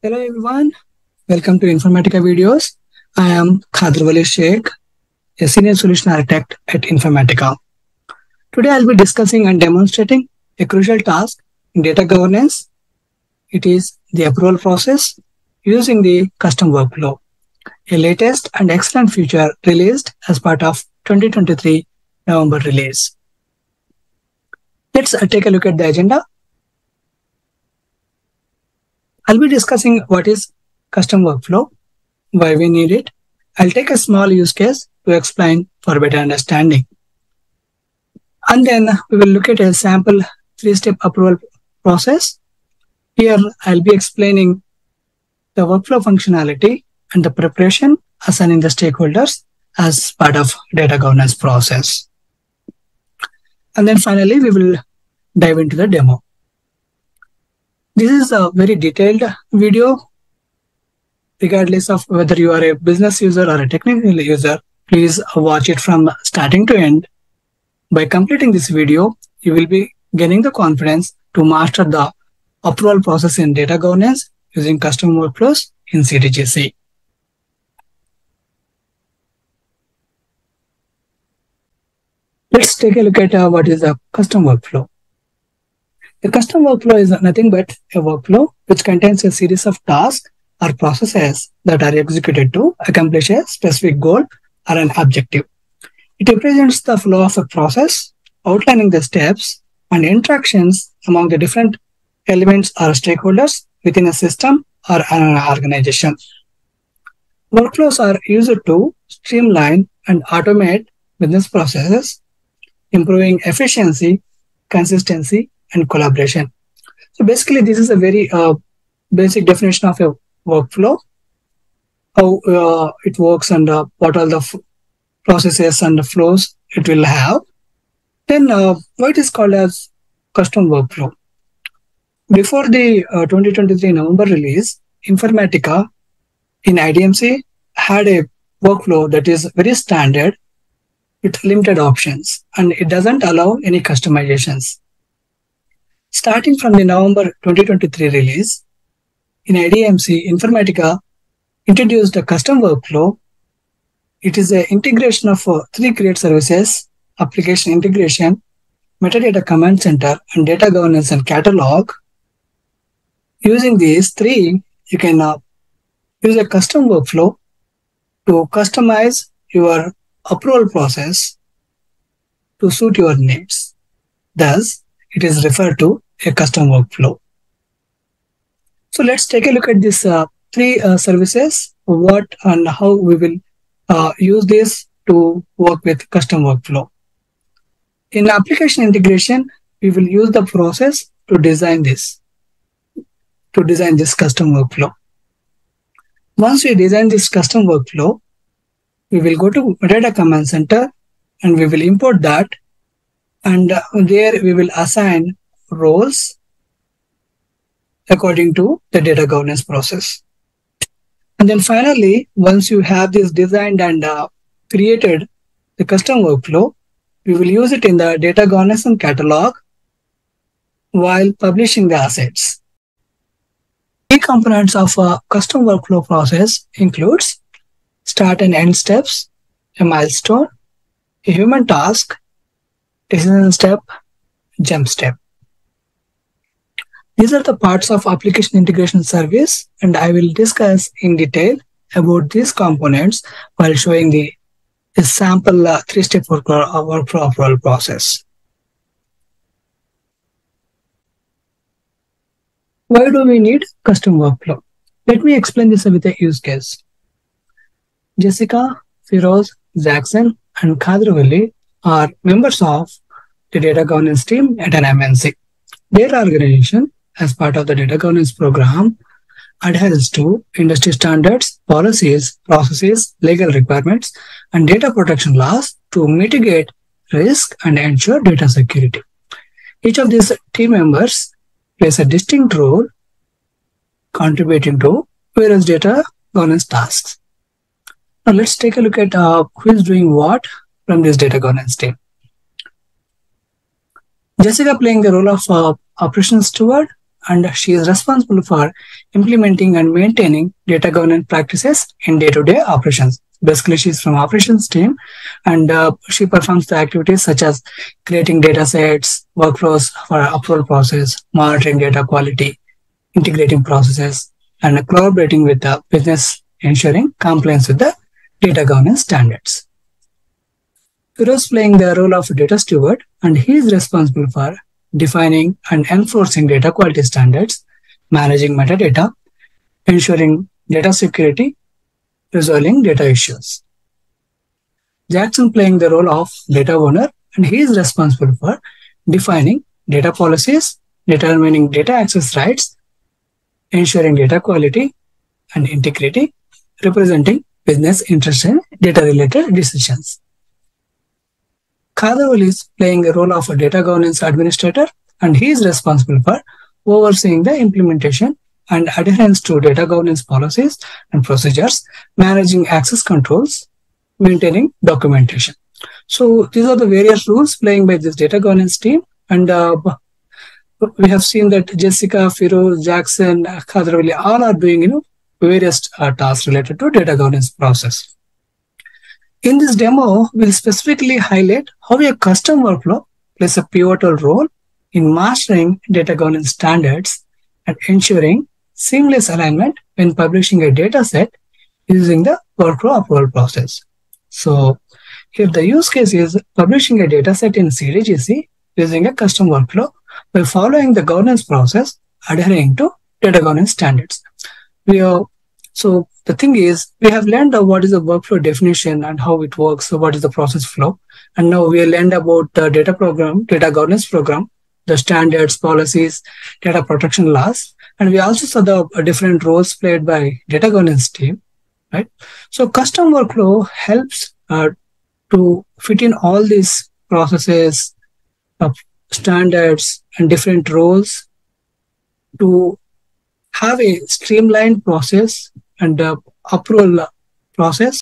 Hello everyone, welcome to Informatica videos. I am Khadr Sheikh, a senior solution architect at Informatica. Today I'll be discussing and demonstrating a crucial task in data governance. It is the approval process using the custom workflow, a latest and excellent feature released as part of 2023 November release. Let's take a look at the agenda. I'll be discussing what is custom workflow, why we need it. I'll take a small use case to explain for better understanding. And then we will look at a sample 3-step approval process. Here, I'll be explaining the workflow functionality and the preparation, assigning the stakeholders as part of data governance process. And then finally, we will dive into the demo. This is a very detailed video. Regardless of whether you are a business user or a technical user, please watch it from starting to end. By completing this video, you will be gaining the confidence to master the approval process in data governance using custom workflows in CDGC. Let's take a look at what is a custom workflow. A custom workflow is nothing but a workflow which contains a series of tasks or processes that are executed to accomplish a specific goal or an objective. It represents the flow of a process, outlining the steps and interactions among the different elements or stakeholders within a system or an organization. Workflows are used to streamline and automate business processes, improving efficiency, consistency, and collaboration. So basically, this is a very basic definition of a workflow, how it works and what all the processes and the flows it will have. Then why it is called as custom workflow. Before the 2023 November release, Informatica in IDMC had a workflow that is very standard with limited options, and it doesn't allow any customizations. Starting from the November 2023 release, in IDMC, Informatica introduced a custom workflow. It is an integration of 3 great services: application integration, metadata command center, and data governance and catalog. Using these 3, you can use a custom workflow to customize your approval process to suit your needs. Thus, it is referred to a custom workflow. So let's take a look at these 3 services, what and how we will use this to work with custom workflow. In application integration, we will use the process to design this custom workflow. Once we design this custom workflow, we will go to metadata command center and we will import that, and there we will assign roles according to the data governance process. And then finally, once you have this designed and created the custom workflow, we will use it in the data governance and catalog while publishing the assets. Key components of a custom workflow process includes start and end steps, a milestone, a human task, decision step, jump step. These are the parts of application integration service, and I will discuss in detail about these components while showing the sample 3-step workflow approval process. Why do we need custom workflow? Let me explain this with a use case. Jessica, Firoz, Jackson, and Khadr are members of the data governance team at an MNC. Their organization, as part of the data governance program, adheres to industry standards, policies, processes, legal requirements, and data protection laws to mitigate risk and ensure data security. Each of these team members plays a distinct role contributing to various data governance tasks. Now let's take a look at who is doing what from this data governance team. Jessica playing the role of operations steward and she is responsible for implementing and maintaining data governance practices in day-to-day operations. Basically, she's from operations team, and she performs the activities such as creating data sets, workflows for approval process, monitoring data quality, integrating processes, and collaborating with the business, ensuring compliance with the data governance standards. Firoz playing the role of data steward, and he is responsible for defining and enforcing data quality standards, managing metadata, ensuring data security, resolving data issues. Jackson playing the role of data owner, and he is responsible for defining data policies, determining data access rights, ensuring data quality and integrity, representing business interests in data-related decisions. Khadarwal is playing the role of a data governance administrator, and he is responsible for overseeing the implementation and adherence to data governance policies and procedures, managing access controls, maintaining documentation. So these are the various roles playing by this data governance team, and we have seen that Jessica, Firoz, Jackson, Khadarwal, all are doing various tasks related to data governance process. In this demo, we'll specifically highlight how a custom workflow plays a pivotal role in mastering data governance standards and ensuring seamless alignment when publishing a data set using the workflow approval process. So here the use case is publishing a data set in CDGC using a custom workflow by following the governance process adhering to data governance standards. So the thing is, we have learned what is the workflow definition and how it works, so what is the process flow. And now we have learned about the data governance program, the standards, policies, data protection laws. And we also saw the different roles played by data governance team, right? So custom workflow helps to fit in all these processes, standards, and different roles to have a streamlined process and approval process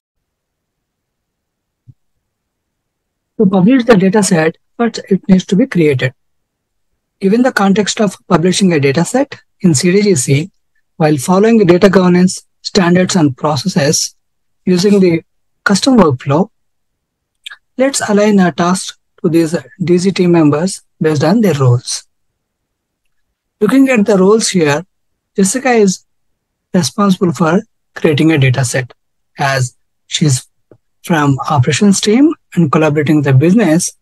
to publish the data set, but it needs to be created. Given the context of publishing a data set in CDGC, while following the data governance standards and processes using the custom workflow, let's align our tasks to these DG team members based on their roles. Looking at the roles here, Jessica is responsible for creating a data set, as she's from operations team and collaborating with the business,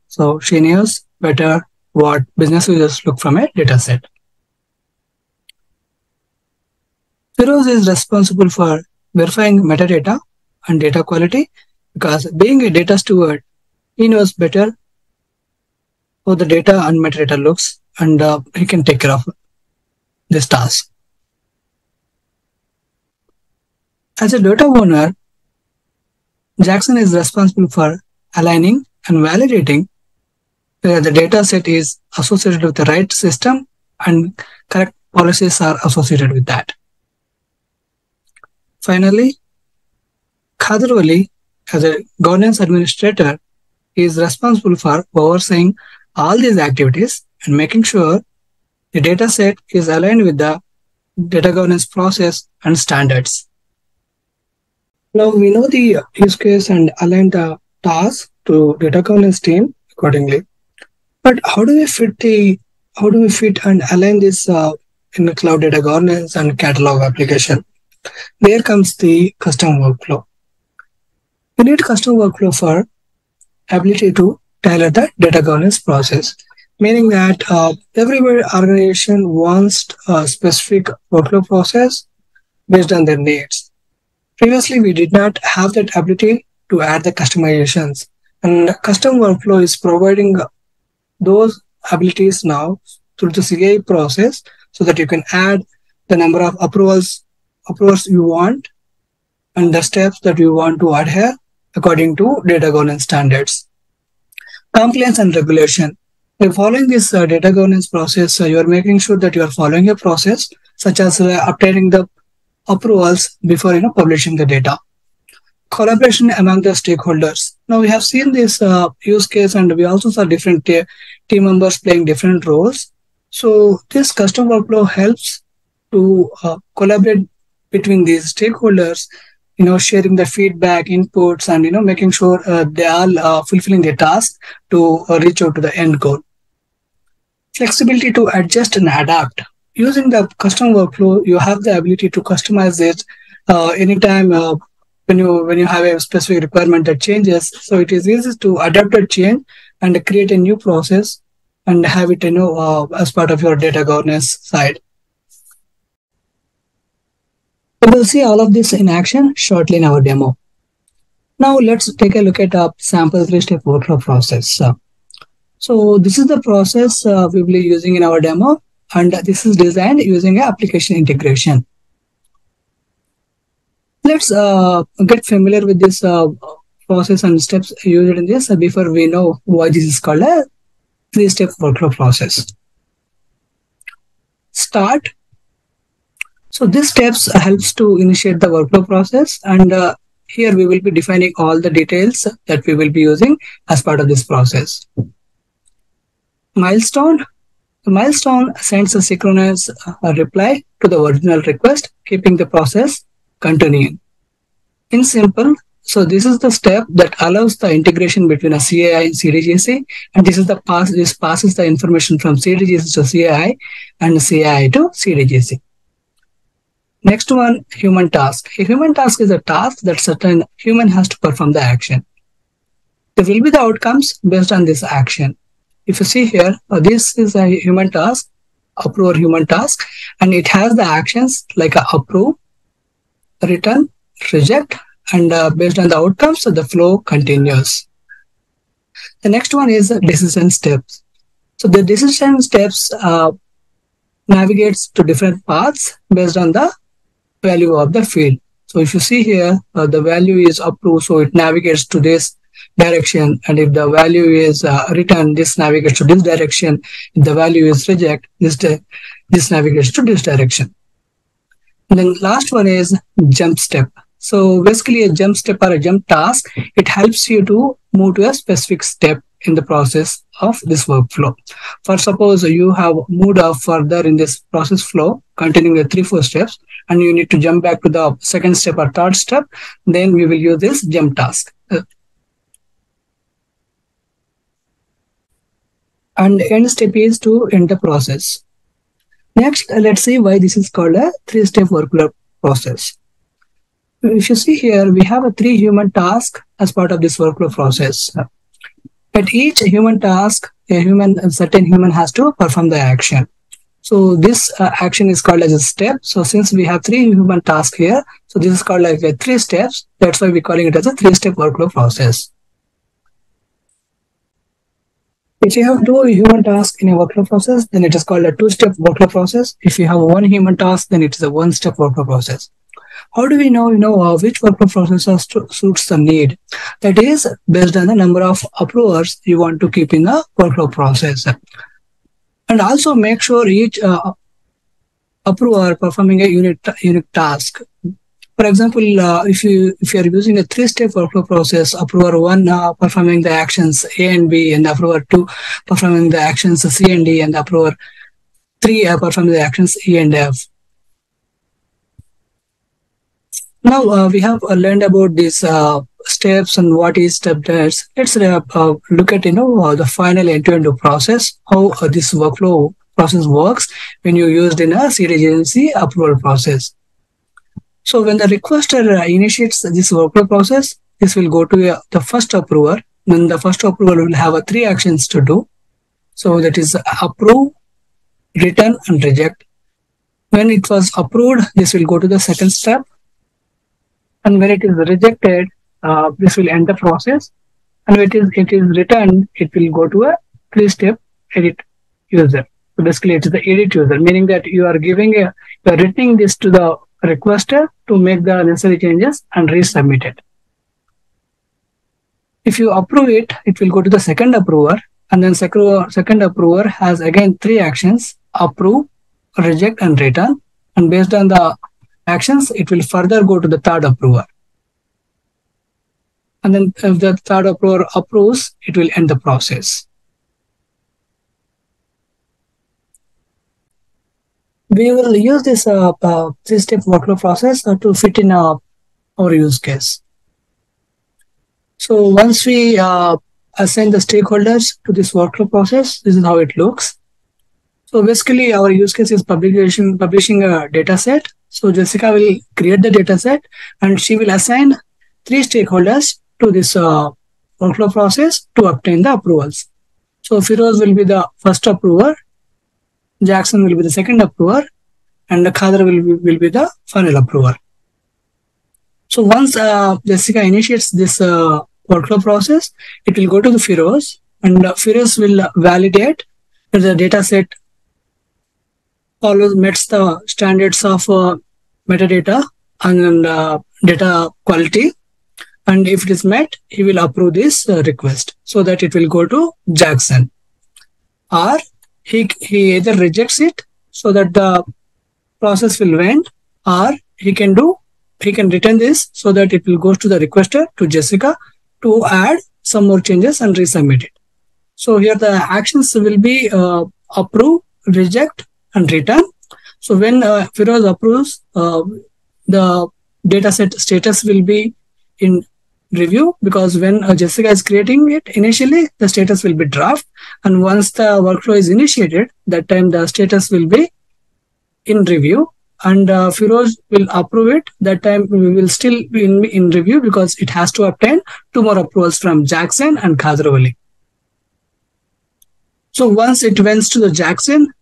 so she knows better what business users look from a data set. Firoz is responsible for verifying metadata and data quality, because being a data steward, he knows better how the data and metadata looks, and he can take care of this task. As a data owner, Jackson is responsible for aligning and validating whether the data set is associated with the right system and correct policies are associated with that. Finally, Khadarwal, as a governance administrator, is responsible for overseeing all these activities and making sure the data set is aligned with the data governance process and standards. Now we know the use case and align the task to data governance team accordingly. But how do we fit and align this in the cloud data governance and catalog application? There comes the custom workflow. We need custom workflow for ability to tailor the data governance process, meaning that every organization wants a specific workflow process based on their needs. Previously, we did not have that ability to add the customizations, and custom workflow is providing those abilities now through the CI process, so that you can add the number of approvals you want and the steps that you want to adhere according to data governance standards. Compliance and regulation. By following this data governance process, you are making sure that you are following a process such as obtaining the approvals before publishing the data. Collaboration among the stakeholders. Now we have seen this use case, and we also saw different team members playing different roles. So this custom workflow helps to collaborate between these stakeholders, sharing the feedback, inputs, and making sure they are fulfilling their task to reach out to the end goal. Flexibility to adjust and adapt. Using the custom workflow, you have the ability to customize it anytime when you have a specific requirement that changes. So it is easy to adapt a change and create a new process and have it as part of your data governance side. We will see all of this in action shortly in our demo. Now let's take a look at a sample three-step workflow process. So this is the process we will be using in our demo, and this is designed using application integration. Let's get familiar with this process and steps used in this before we know why this is called a three-step workflow process. Start. So this steps helps to initiate the workflow process, and here we will be defining all the details that we will be using as part of this process. Milestone. The milestone sends a synchronous reply to the original request, keeping the process continuing. In simple, so this is the step that allows the integration between a CAI and CDGC, and this is the this passes the information from CDGC to CAI and CAI to CDGC. Next one, human task. A human task is a task that certain human has to perform the action. There will be the outcomes based on this action. If you see here, this is a human task, approve human task, and it has the actions like approve, return, reject, and based on the outcomes, so the flow continues. The next one is decision steps. So the decision steps navigates to different paths based on the value of the field. So if you see here, the value is approved, so it navigates to this direction, and if the value is return, this navigates to this direction. If the value is reject, this navigates to this direction. And then last one is jump step. So basically a jump step or a jump task, it helps you to move to a specific step in the process of this workflow. For suppose you have moved up further in this process flow, continuing the 3-4 steps, and you need to jump back to the second step or third step, then we will use this jump task. And end step is to end the process. Next, let's see why this is called a 3-step workflow process. If you see here, we have a 3 human tasks as part of this workflow process. At each human task, a certain human has to perform the action. So this action is called as a step. So since we have 3 human tasks here, so this is called like a 3 steps. That's why we're calling it as a 3-step workflow process. If you have 2 human tasks in a workflow process, then it is called a 2-step workflow process. If you have 1 human task, then it is a 1-step workflow process. How do we know, which workflow process suits the need? That is based on the number of approvers you want to keep in the workflow process. And also make sure each approver performing a unique task. For example, if you are using a 3-step workflow process, approver 1 performing the actions A and B, and approver 2 performing the actions C and D, and approver 3 performing the actions E and F. Now we have learned about these steps and what is step does. Let's look at the final end-to-end process, how this workflow process works when you used in a CDGC approval process. So when the requester initiates this workflow process, this will go to the first approver. Then the first approver will have 3 actions to do. So that is approve, return, and reject. When it was approved, this will go to the second step. And when it is rejected, this will end the process. And when it is returned, it will go to a 3-step edit user. So basically, it is the edit user, meaning that you are returning this to the requester to make the necessary changes and resubmit it. If you approve it, it will go to the second approver, and then second approver has again 3 actions: approve, reject, and return. And based on the actions, it will further go to the third approver. And then if the third approver approves, it will end the process. We will use this step workflow process to fit in our use case. So once we assign the stakeholders to this workflow process, this is how it looks. So basically, our use case is publishing a data set. So Jessica will create the data set and she will assign 3 stakeholders to this workflow process to obtain the approvals. So Firoz will be the first approver, Jackson will be the second approver, and Khadra will be the final approver. So once Jessica initiates this workflow process, it will go to the Firoz, and Firoz will validate that the data set meets the standards of metadata and data quality. And if it is met, he will approve this request so that it will go to Jackson. Or he either rejects it so that the process will end, or he can return this so that it will go to the requester, to Jessica, to add some more changes and resubmit it. So here the actions will be approve, reject, and return. So when Firoz approves, the dataset status will be in review, because when Jessica is creating it, initially the status will be draft, and once the workflow is initiated, that time the status will be in review, and Firoz will approve it. That time we will still be in review because it has to obtain 2 more approvals from Jackson and Khadrawali. So once it went to the Jackson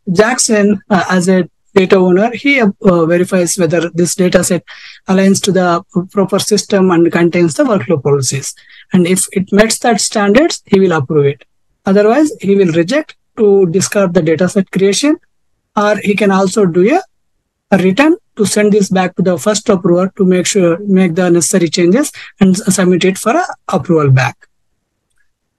as a data owner, he verifies whether this data set aligns to the proper system and contains the workflow policies. And if it meets that standards, he will approve it. Otherwise, he will reject to discard the data set creation, or he can also do a return to send this back to the first approver to make the necessary changes and submit it for approval back.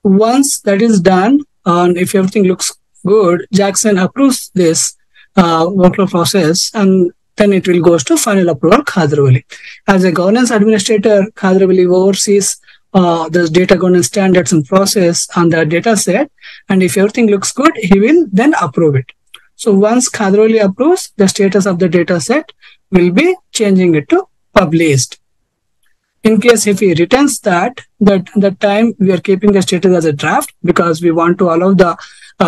Once that is done, and if everything looks good, Jackson approves this workflow process, and then it will go to final approval, Khadrawali. As a governance administrator, Khadrawali oversees the data governance standards and process on the data set, and if everything looks good, he will then approve it. So once Khadrawali approves, the status of the data set will be changing it to published. In case if he returns that time we are keeping the status as a draft, because we want to allow the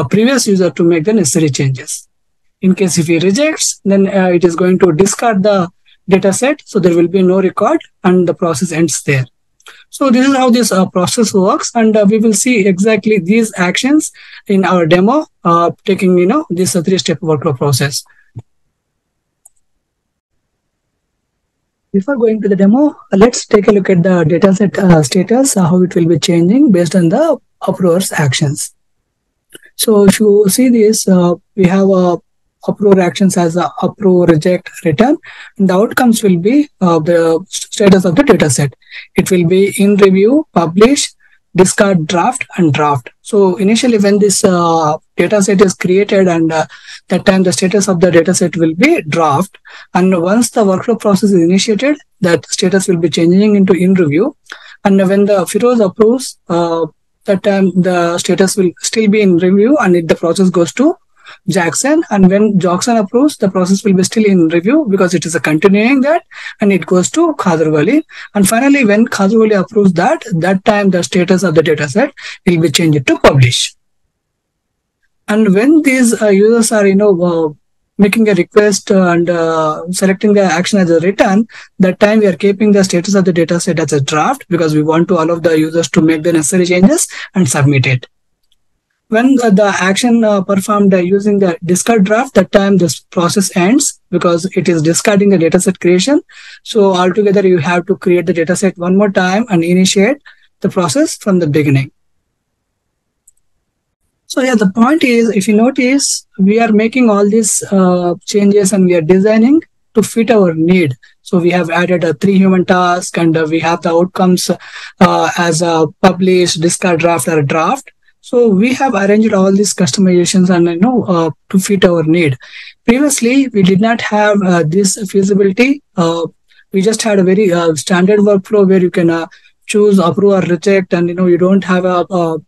previous user to make the necessary changes. In case if he rejects, then it is going to discard the data set, so there will be no record and the process ends there. So this is how this process works, and we will see exactly these actions in our demo, taking this 3-step workflow process. Before going to the demo, let's take a look at the dataset status, how it will be changing based on the approver's actions. So if you see this, we have approver actions as approve, reject, return, and the outcomes will be the status of the dataset. It will be in review, publish, discard, draft, and draft. So initially when this dataset is created, and that time the status of the dataset will be draft, and once the workflow process is initiated, that status will be changing into in review, and when the Firoz approves, that time the status will still be in review, and the process goes to Jackson, and when Jackson approves, the process will be still in review because it is a continuing that, and it goes to Khadrawali. And finally, when Khadrawali approves that time the status of the dataset will be changed to publish. And when these users are making a request and selecting the action as a return, that time we are keeping the status of the dataset as a draft because we want to allow the users to make the necessary changes and submit it. When the action performed using the discard draft, that time this process ends because it is discarding the dataset creation. So altogether you have to create the dataset one more time and initiate the process from the beginning. So yeah, the point is, if you notice, we are making all these changes and we are designing to fit our need. So we have added a 3 human task, and we have the outcomes as a publish, discard, draft, or draft. So we have arranged all these customizations and to fit our need. Previously, we did not have this feasibility. We just had a very standard workflow where you can choose approve or reject, and you don't have a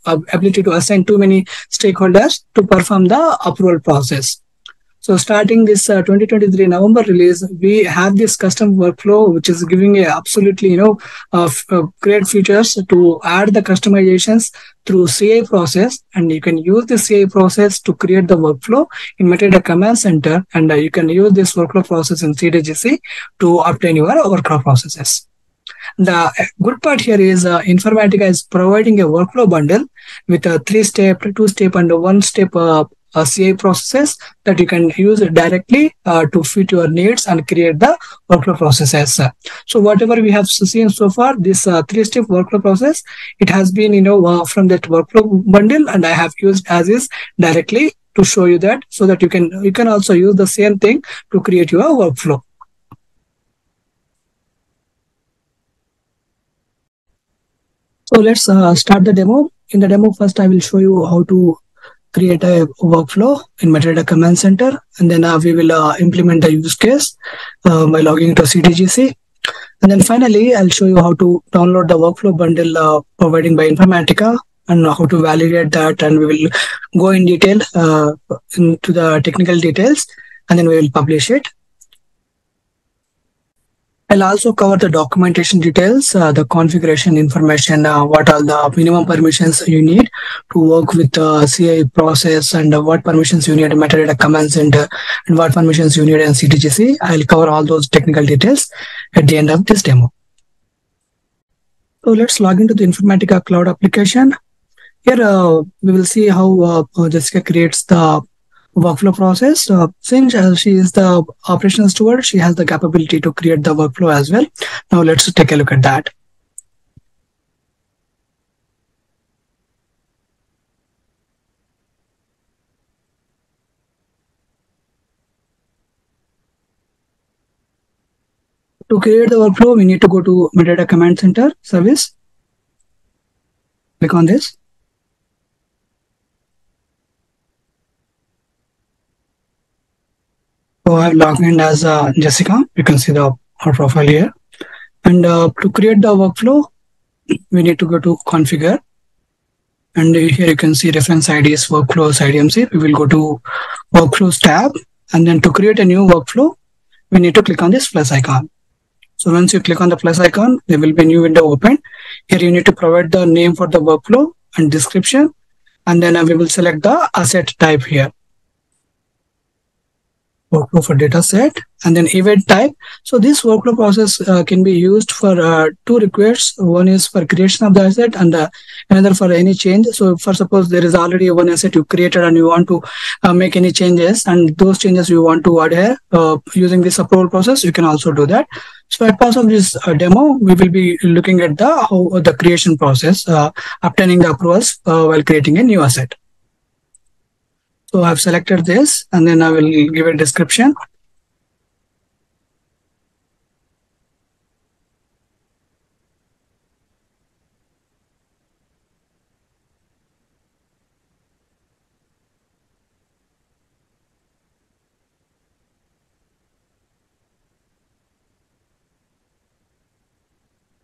ability to assign too many stakeholders to perform the approval process. So starting this 2023 November release, we have this custom workflow, which is giving a absolutely, great features to add the customizations through CI process. And you can use the CI process to create the workflow in Metadata Command Center. And you can use this workflow process in CDGC to obtain your workflow processes. The good part here is Informatica is providing a workflow bundle with a 3-step, 2-step, and a 1-step CI processes that you can use directly to fit your needs and create the workflow processes. So whatever we have seen so far, this 3-step workflow process, it has been from that workflow bundle, and I have used as is directly to show you that, so that you can also use the same thing to create your workflow. So let's start the demo. In the demo, first I will show you how to create a workflow in Metadata Command Center, and then we will implement the use case by logging into CDGC. And then finally, I'll show you how to download the workflow bundle providing by Informatica and how to validate that. And we will go in detail into the technical details, and then we will publish it. I'll also cover the documentation details, the configuration information, what are the minimum permissions you need to work with the CI process, and what permissions you need in Metadata Command Center, and what permissions you need in CDGC. I'll cover all those technical details at the end of this demo. So let's log into the Informatica Cloud application. Here we will see how Jessica creates the workflow process. Since she is the operational steward, she has the capability to create the workflow as well. Now let's take a look at that. To create the workflow, we need to go to Metadata Command Center service. Click on this. So I've logged in as Jessica. You can see her profile here. And to create the workflow, we need to go to configure. And here you can see reference IDs, workflows, IDMC. We will go to workflows tab. And then to create a new workflow, we need to click on this plus icon. So once you click on the plus icon, there will be a new window open. Here you need to provide the name for the workflow and description. And then we will select the asset type here. Workflow for data set, and then event type. So this workflow process can be used for 2 requests. One is for creation of the asset, and another for any change. So for suppose there is already one asset you created and you want to make any changes, and those changes you want to adhere using this approval process, you can also do that. So as part of this demo, we will be looking at the creation process, obtaining the approvals while creating a new asset. So I've selected this, and then I will give a description.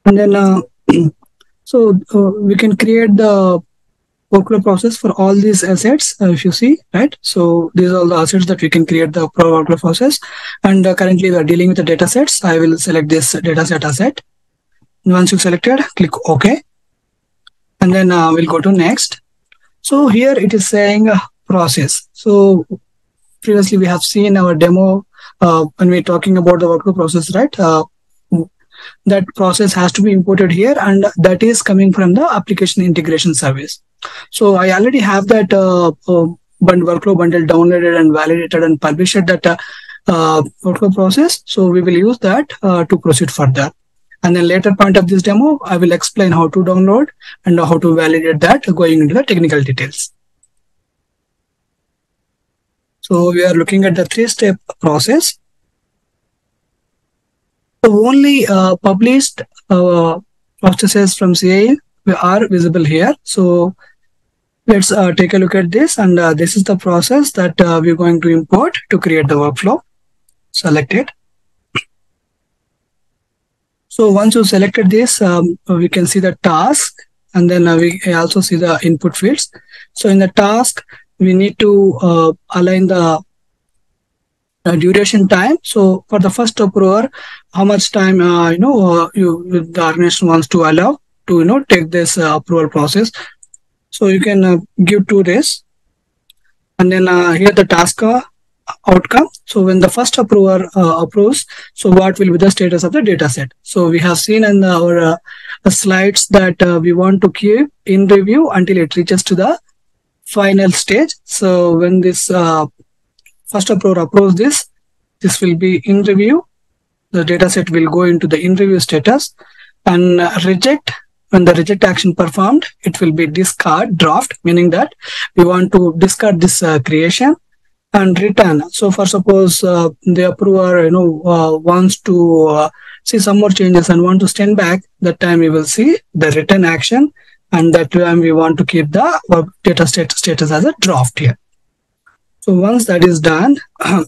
And then, we can create the workflow process for all these assets, if you see, right? So these are all the assets that we can create the workflow process. And currently we are dealing with the data sets. I will select this data set asset. And once you selected, click OK. And then we'll go to next. So here it is saying process. So previously we have seen our demo when we're talking about the workflow process, right? That process has to be imported here, and that is coming from the application integration service. So I already have that workflow bundle downloaded and validated and published that workflow process. So we will use that to proceed further. And then later part of this demo, I will explain how to download and how to validate that, going into the technical details. So we are looking at the 3-step process. So only published processes from CI are visible here. So let's take a look at this. And this is the process that we're going to import to create the workflow. Select it. So once you selected this, we can see the task, and then we also see the input fields. So in the task, we need to align the duration time. So for the first approver, how much time the organization wants to allow to take this approval process. So you can give 2 days, and then here the task outcome. So when the first approver approves, so what will be the status of the data set? So we have seen in our slides that we want to keep in review until it reaches to the final stage. So when this first approver approves this will be in review. The data set will go into the in review status, and reject. When the reject action performed, it will be discard draft, meaning that we want to discard this creation, and return. So for suppose the approver wants to see some more changes and want to stand back, that time we will see the return action, and that time we want to keep the data status as a draft here. So once that is done,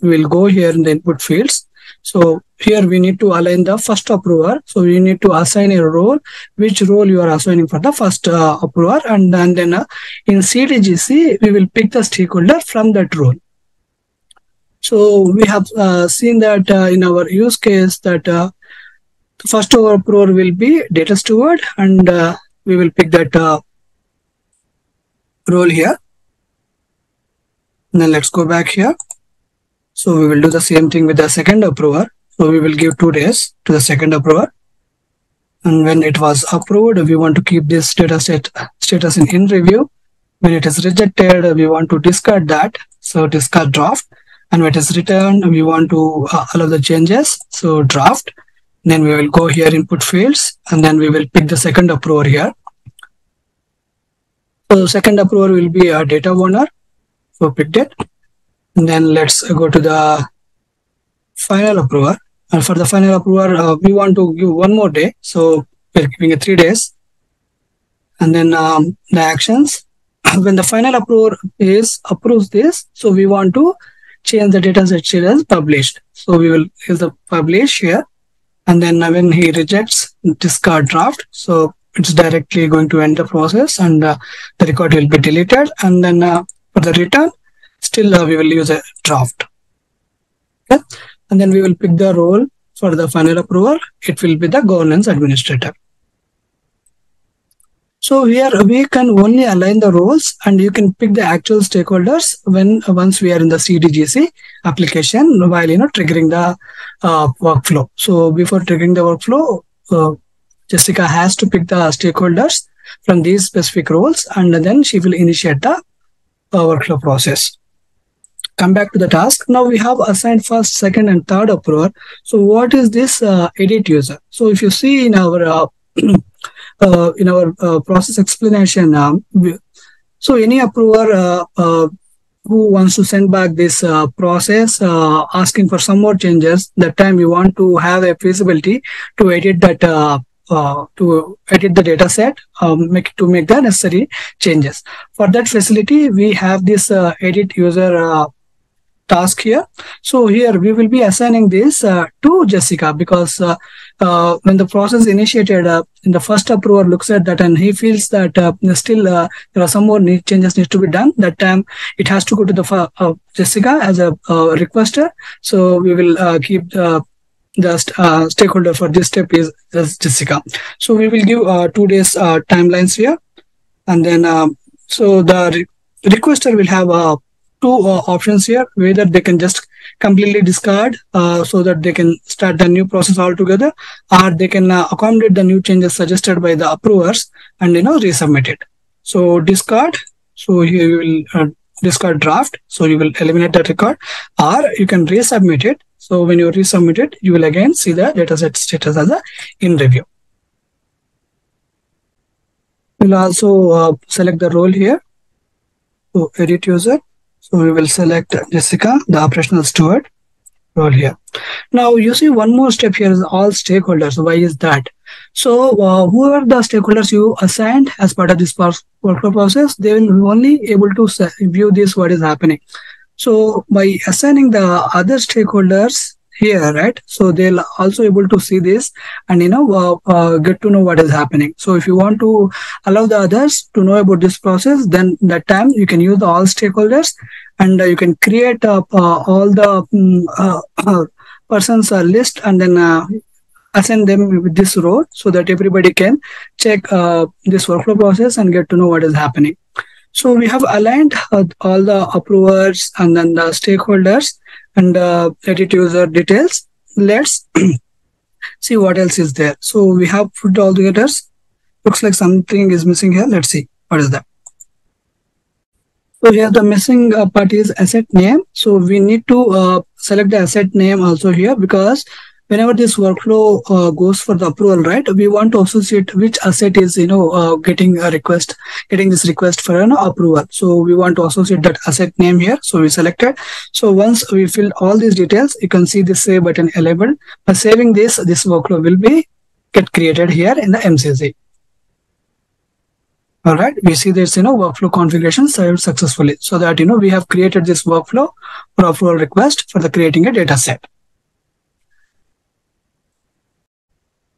we'll go here in the input fields. So here we need to align the first approver. So we need to assign a role, which role you are assigning for the first approver, and then in CDGC we will pick the stakeholder from that role. So we have seen that in our use case that the first approver will be data steward, and we will pick that role here. And then let's go back here. So we will do the same thing with the second approver. So we will give 2 days to the second approver. And when it was approved, we want to keep this data set status in review. When it is rejected, we want to discard that. So discard draft. And when it is returned, we want to allow the changes. So draft. Then we will go here input fields, and then we will pick the second approver here. So second approver will be a data owner. So picked it. And then let's go to the final approver. And for the final approver, we want to give 1 more day. So we're giving it 3 days. And then the actions. When the final approver approves this, so we want to change the data set as published. So we will use the publish here. And then when he rejects, discard draft. So it's directly going to end the process, and the record will be deleted. And then for the return, still we will use a draft. Okay? And then we will pick the role for the final approval. It will be the governance administrator. So here we can only align the roles, and you can pick the actual stakeholders once we are in the CDGC application while triggering the workflow. So before triggering the workflow, Jessica has to pick the stakeholders from these specific roles, and then she will initiate the workflow process. Come back to the task. Now we have assigned first, second, and third approver. So what is this edit user? So if you see in our process explanation, so any approver who wants to send back this process asking for some more changes, that time we want to have a feasibility to edit that the data set, make the necessary changes. For that facility, we have this edit user task here. So here we will be assigning this to Jessica, because when the process initiated, in the first approver looks at that and he feels that still there are some more changes need to be done. That time it has to go to the Jessica as a requester. So we will keep the stakeholder for this step is Jessica. So we will give 2 days timelines here, and then so the requester will have 2 options here, whether they can just completely discard so that they can start the new process altogether, or they can accommodate the new changes suggested by the approvers and resubmit it. So discard. So here you will discard draft. So you will eliminate that record, or you can resubmit it. So when you resubmit it, you will again see the dataset status as a in review. We'll also select the role here. So edit user. So we will select Jessica, the operational steward role here. Now you see one more step here is all stakeholders. Why is that? So whoever the stakeholders you assigned as part of this workflow process, they will only able to view this what is happening. So by assigning the other stakeholders here, right? So they'll also able to see this and get to know what is happening. So if you want to allow the others to know about this process, then that time you can use the all stakeholders, and you can create all the persons list, and then assign them with this role so that everybody can check this workflow process and get to know what is happening. So we have aligned all the approvers and then the stakeholders and edit user details. Let's see what else is there. So we have put all together. Looks like something is missing here. Let's see what is that. So here the missing part is asset name. So we need to select the asset name also here, because whenever this workflow goes for the approval, right, we want to associate which asset is getting this request for an approval. So we want to associate that asset name here. So we selected. So once we fill all these details, you can see this save button enabled. By saving this workflow will be get created here in the MCC. All right, we see this workflow configuration saved successfully, so that we have created this workflow for approval request for the creating a data set.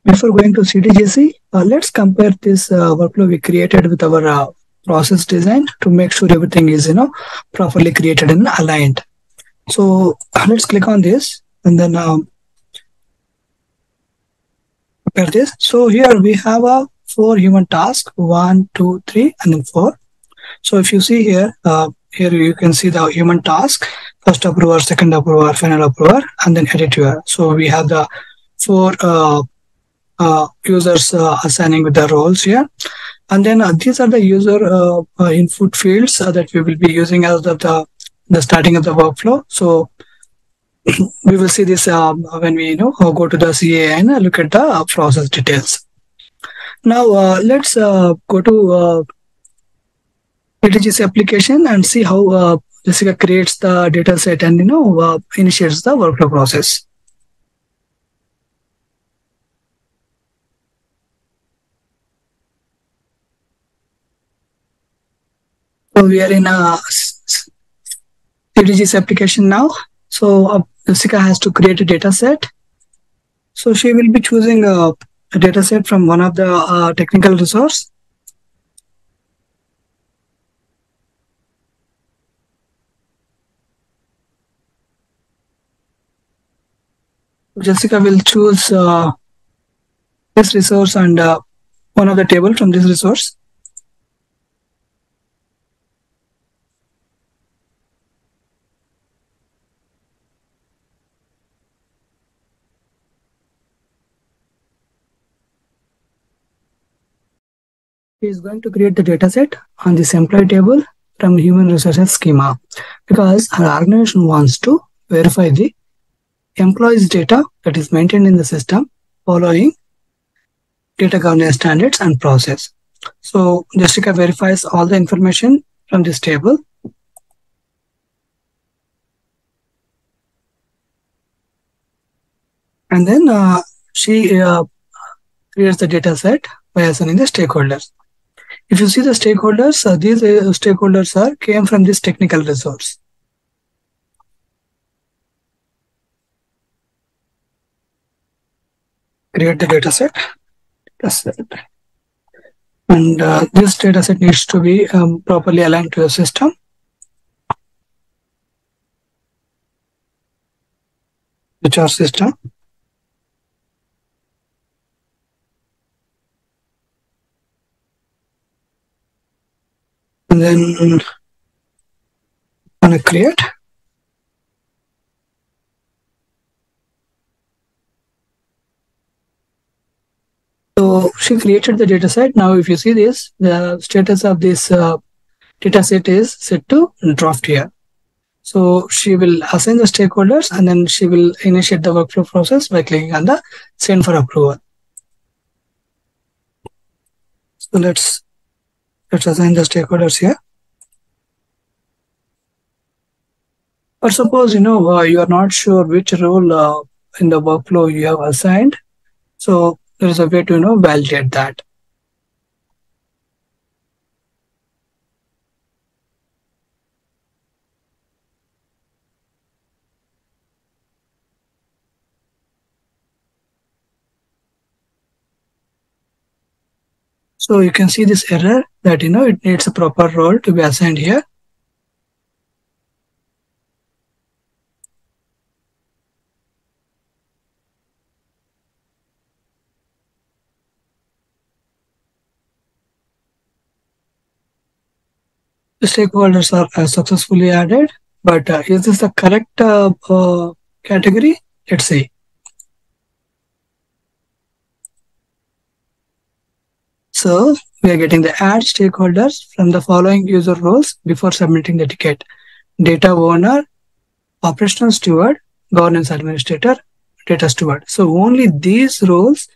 Before going to CDGC, let's compare this workflow we created with our process design to make sure everything is properly created and aligned. So let's click on this and then compare this. So here we have a 4 human tasks, 1, 2, 3, and then 4. So if you see here, here you can see the human task, first approver, second approver, final approver, and then editor. So we have the 4 users assigning with the roles here. And then these are the user input fields that we will be using as of the starting of the workflow. So we will see this when we go to the CA and look at the process details. Now let's go to CDGC application and see how Jessica creates the data set and initiates the workflow process. So we are in a CDGC application now. So Jessica has to create a data set. So she will be choosing a data set from one of the technical resource. Jessica will choose this resource and one of the table from this resource. She is going to create the data set on this employee table from human resources schema, because her organization wants to verify the employees data that is maintained in the system following data governance standards and process. So Jessica verifies all the information from this table. And then she creates the data set by assigning the stakeholders. If you see the stakeholders, these stakeholders came from this technical resource. Create the data set. And this data set needs to be properly aligned to the system. HR system. And then I'm going to create. So she created the data set. Now, if you see this, the status of this data set is set to draft here. So she will assign the stakeholders and then she will initiate the workflow process by clicking on the send for approval. So let's assign the stakeholders here. But suppose you are not sure which role in the workflow you have assigned. So there is a way to validate that. So you can see this error that it needs a proper role to be assigned here. The stakeholders are successfully added, but is this the correct category? Let's see. So we are getting the add stakeholders from the following user roles before submitting the ticket: data owner, operational steward, governance administrator, data steward. So only these roles,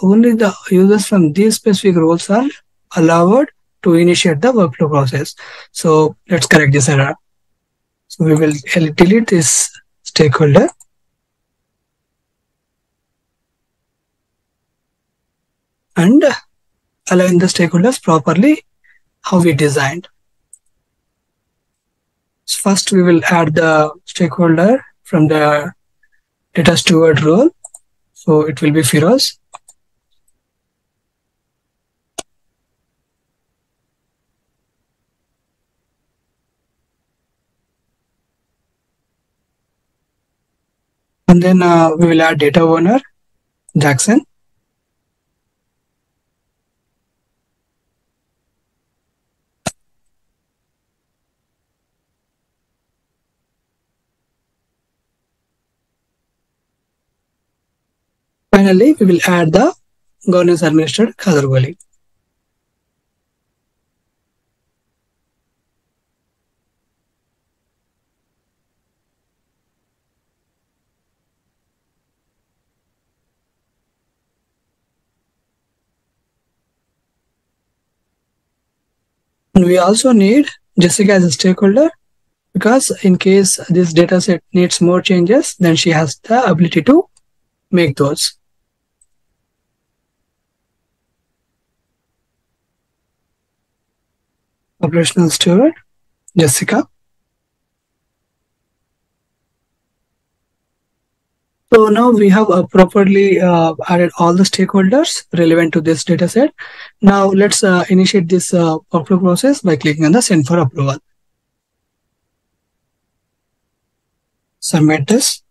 only the users from these specific roles are allowed to initiate the workflow process. So let's correct this error. So we will delete this stakeholder and align the stakeholders properly how we designed. So first we will add the stakeholder from the data steward role. So it will be Firoz. And then we will add data owner, Jackson. Finally, we will add the governance administrator, Khadarwali. And we also need Jessica as a stakeholder, because in case this data set needs more changes, then she has the ability to make those. Operational steward, Jessica. So now we have properly added all the stakeholders relevant to this data set. Now let's initiate this workflow process by clicking on the send for approval. Submit this.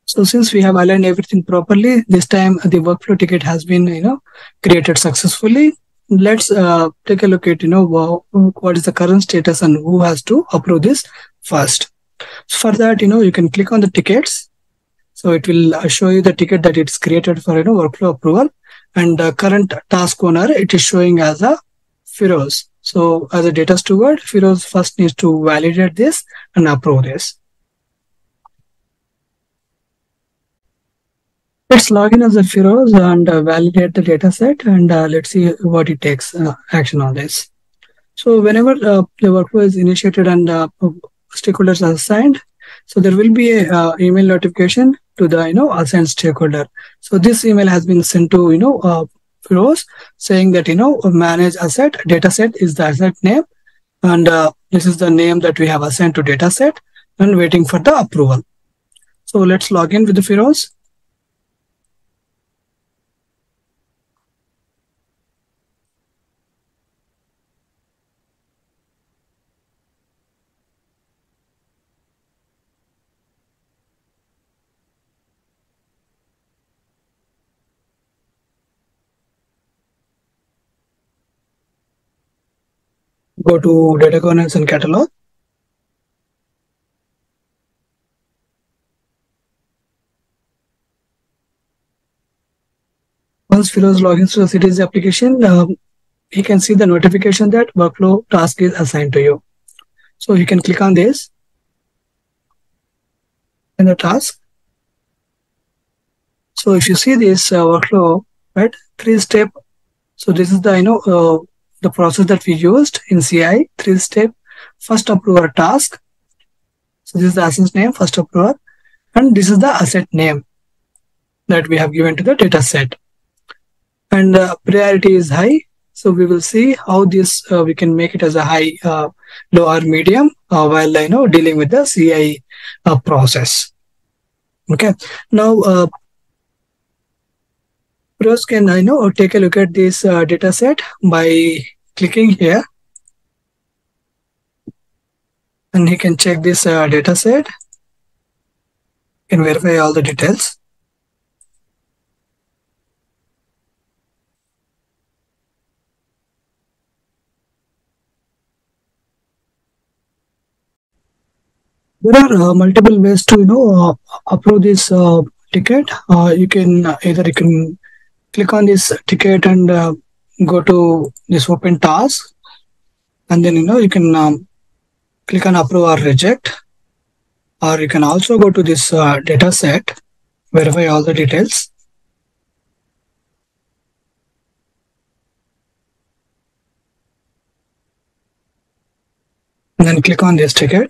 So since we have aligned everything properly, this time the workflow ticket has been, created successfully. Let's take a look at, what is the current status and who has to approve this first. So for that, you can click on the tickets. So it will show you the ticket that it's created for, workflow approval. And the current task owner, it is showing as a Firoz. So as a data steward, Firoz first needs to validate this and approve this. Let's log in as a Firoz and validate the data set, and let's see what it takes action on this. So whenever the workflow is initiated and stakeholders are assigned, so there will be a email notification to the assigned stakeholder. So this email has been sent to Firoz saying that manage asset data set is the asset name, and this is the name that we have assigned to data set and waiting for the approval. So let's log in with the Firoz. Go to data governance and catalog. Once Firoz logins to the CDGC application, he can see the notification that workflow task is assigned to you. So you can click on this in the task. So if you see this workflow, right, 3-step. So this is the the process that we used in CI, 3-step. First approver task. So this is the asset name, first approver, and this is the asset name that we have given to the data set. And priority is high. So we will see how this we can make it as a high, low, or medium while dealing with the CI process. Okay. Now Pros can take a look at this data set by clicking here. and he can check this data set, can verify all the details. There are multiple ways to approve this ticket. You can either you can click on this ticket and go to this open task, and then you can click on approve or reject, or you can also go to this data set, verify all the details. And then click on this ticket,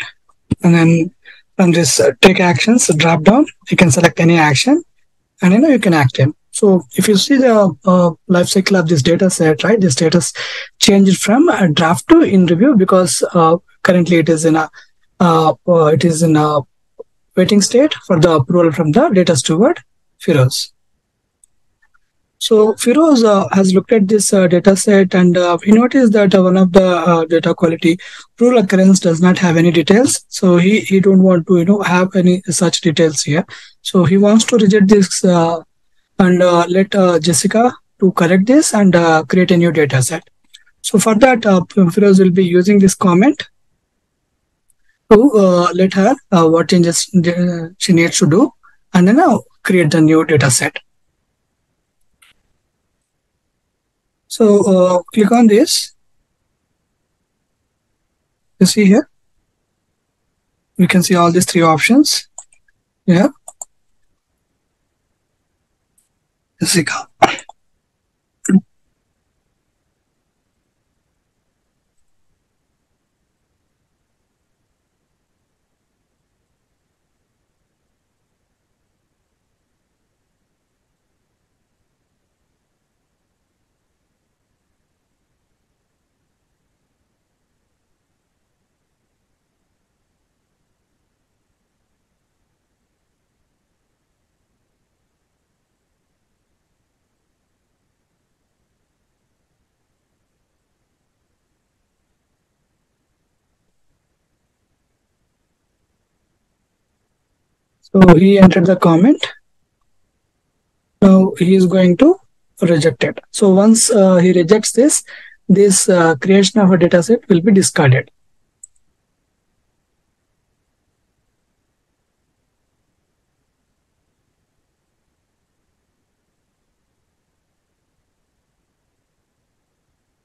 and then from this take actions drop down, you can select any action, and you can act him. So if you see the life cycle of this data set, right, the status changed from a draft to in review, because currently it is in a waiting state for the approval from the data steward, Firoz. So Firoz has looked at this data set, and he noticed that one of the data quality rule occurrence does not have any details. So he don't want to have any such details here. So he wants to reject this and let Jessica to correct this and create a new data set. So for that, Firoz will be using this comment to let her what changes she needs to do, and then create the new data set. So click on this. You see here, we can see all these three options. Yeah, Jessica. So he entered the comment. Now he is going to reject it. So once he rejects this creation of a data set will be discarded.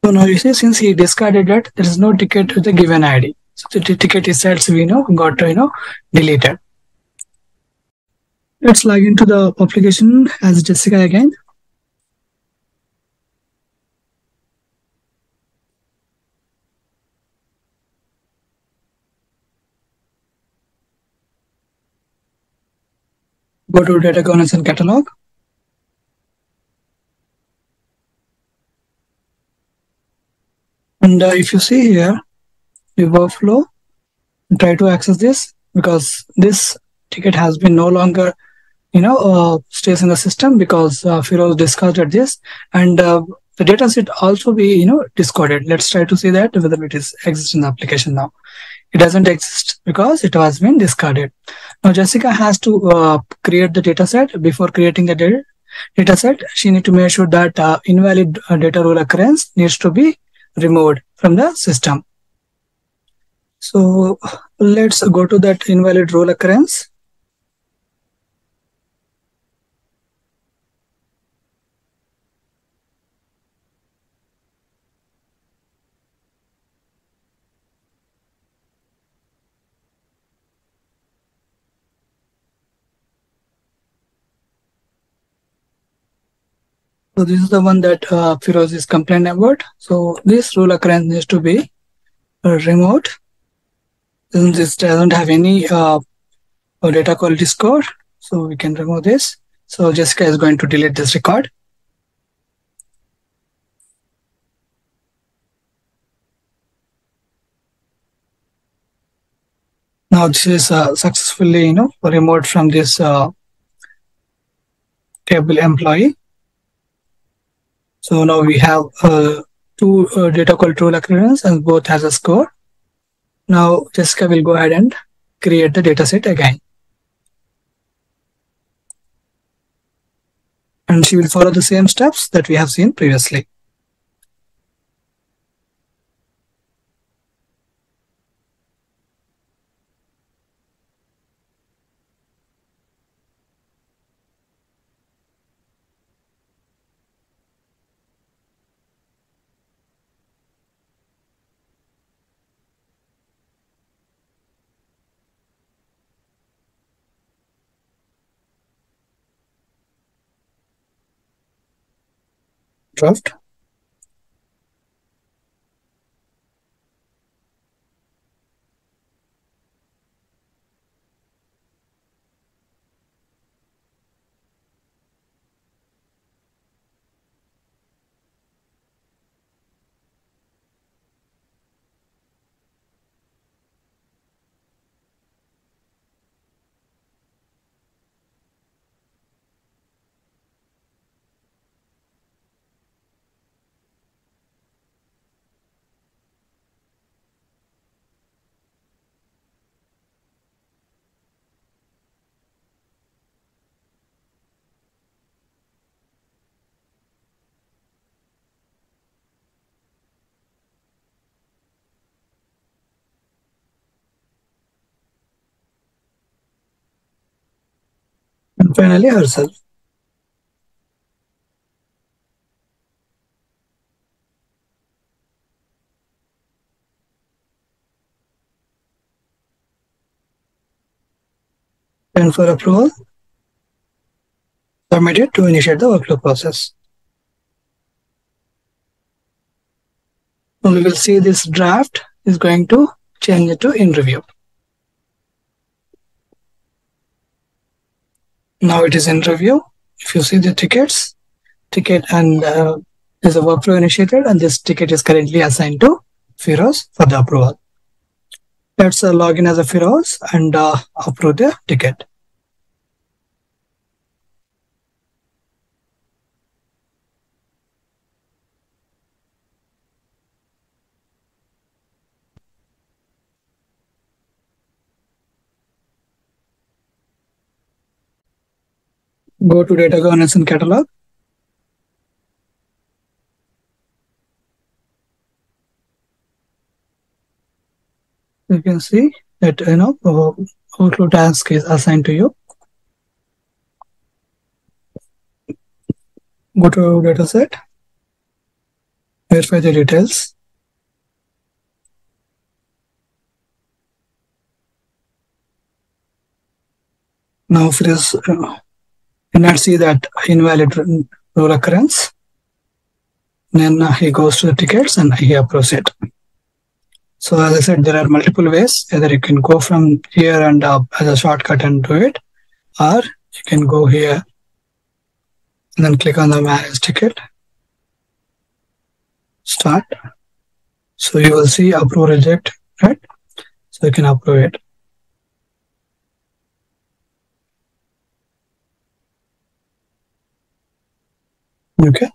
So now you see, since he discarded it, there is no ticket with the given ID. So the ticket itself got deleted. Let's log into the application as Jessica again. Go to data governance and catalog. And if you see here, the workflow, try to access this, because this ticket has been no longer stays in the system, because Firoz discarded this, and the data set also be discarded. Let's try to see that whether it is exists in the application now. It doesn't exist because it has been discarded. Now Jessica has to create the data set. Before creating the data set, she need to make sure that invalid data rule occurrence needs to be removed from the system. So let's go to that invalid rule occurrence. So this is the one that Firoz is complaining about. So this rule occurrence needs to be removed. This doesn't have any data quality score, so we can remove this. So Jessica is going to delete this record. Now this is successfully removed from this table employee. So now we have two data quality rule occurrence, and both has a score. Now Jessica will go ahead and create the dataset again. And she will follow the same steps that we have seen previously. Draft. And finally herself. And for approval, submit it to initiate the workflow process. Now we will see this draft is going to change it to in review. Now it is in review. If you see the ticket and there's a workflow initiated, and this ticket is currently assigned to Firoz for the approval. Let's log in as a Firoz and approve the ticket. Go to data governance and catalog. You can see that workflow task is assigned to you. Go to dataset, verify the details. Now if it is you not see that invalid rule occurrence, then he goes to the tickets and he approves it. So as I said, there are multiple ways. Either you can go from here and as a shortcut and do it, or you can go here and then click on the manage ticket, start. So you will see approve, reject, right? So you can approve it. Okay.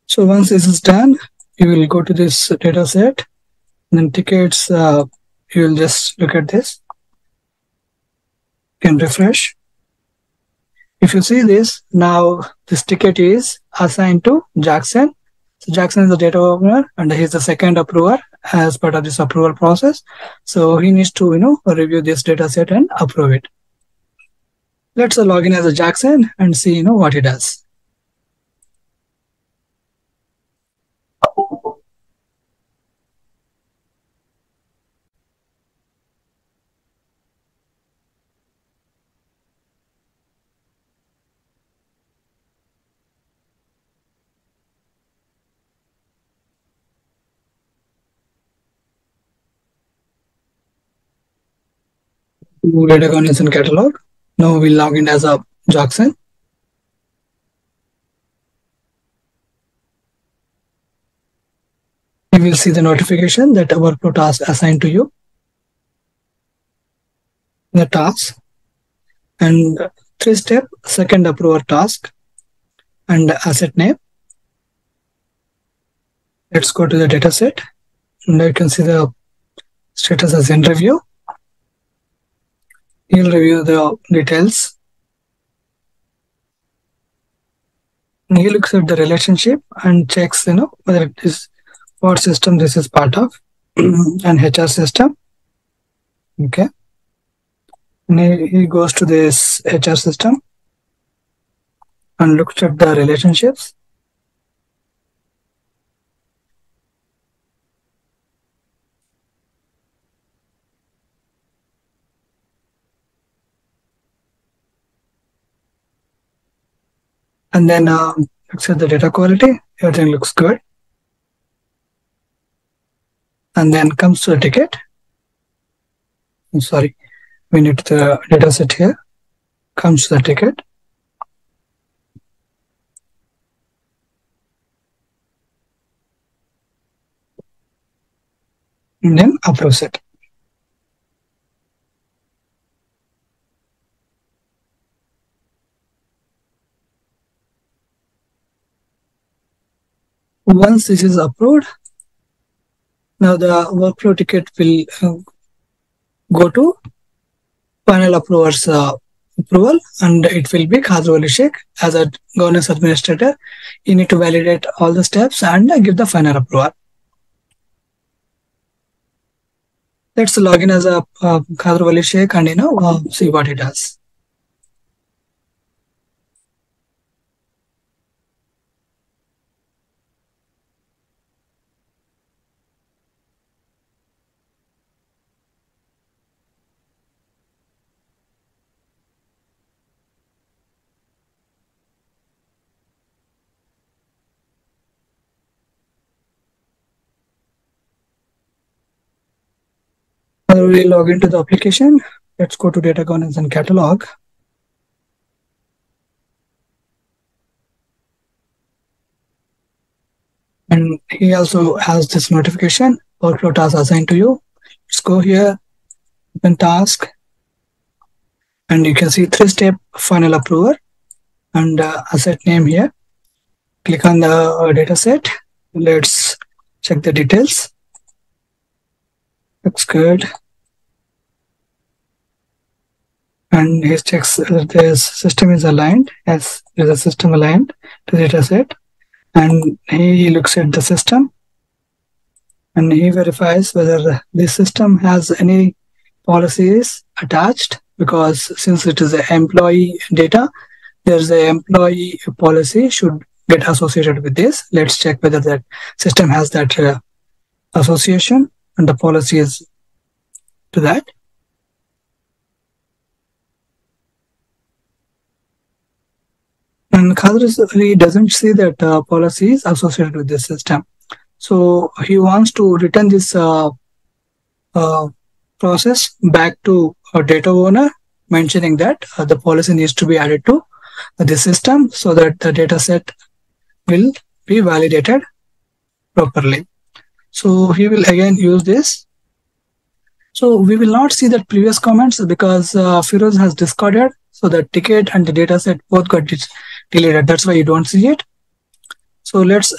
So once this is done, you will go to this data set, and then tickets, you will just look at this. You can refresh. If you see this, now this ticket is assigned to Jackson. So Jackson is the data owner and he's the second approver as part of this approval process. So he needs to, review this data set and approve it. Let's log in as a Jackson and see, what he does. Data governance and catalog. Now we'll log in as a Jackson. You will see the notification that a workflow task assigned to you. The task and 3-step second approver task and asset name. Let's go to the data set and you can see the status as in review. He'll review the details. And he looks at the relationship and checks, whether it is what system this is part of, an HR system. Okay. And he goes to this HR system and looks at the relationships. And then looks at the data quality. Everything looks good. And then comes to the ticket. I'm sorry, we need the data set here. Comes to the ticket. And then approves it. Once this is approved, now the workflow ticket will go to final approver's approval, and it will be Khadru Sheikh as a governance administrator. You need to validate all the steps and give the final approval. Let's log in as a Khadru Sheikh and see what it does. We log into the application. Let's go to data governance and catalog. And he also has this notification, workflow task assigned to you. Let's go here, open task, and you can see 3-step final approver and asset name here. Click on the data set. Let's check the details. Looks good. And he checks that the system is aligned. Yes, there's a system aligned to the data set. And he looks at the system and he verifies whether the system has any policies attached, because since it is an employee data, there's an employee policy should get associated with this. Let's check whether that system has that association and the policy is to that. And Khadru doesn't see that policy is associated with this system. So he wants to return this process back to a data owner, mentioning that the policy needs to be added to the system so that the data set will be validated properly. So he will again use this. So we will not see the previous comments because Firoz has discarded. So the ticket and the data set both got deleted. That's why you don't see it. So let's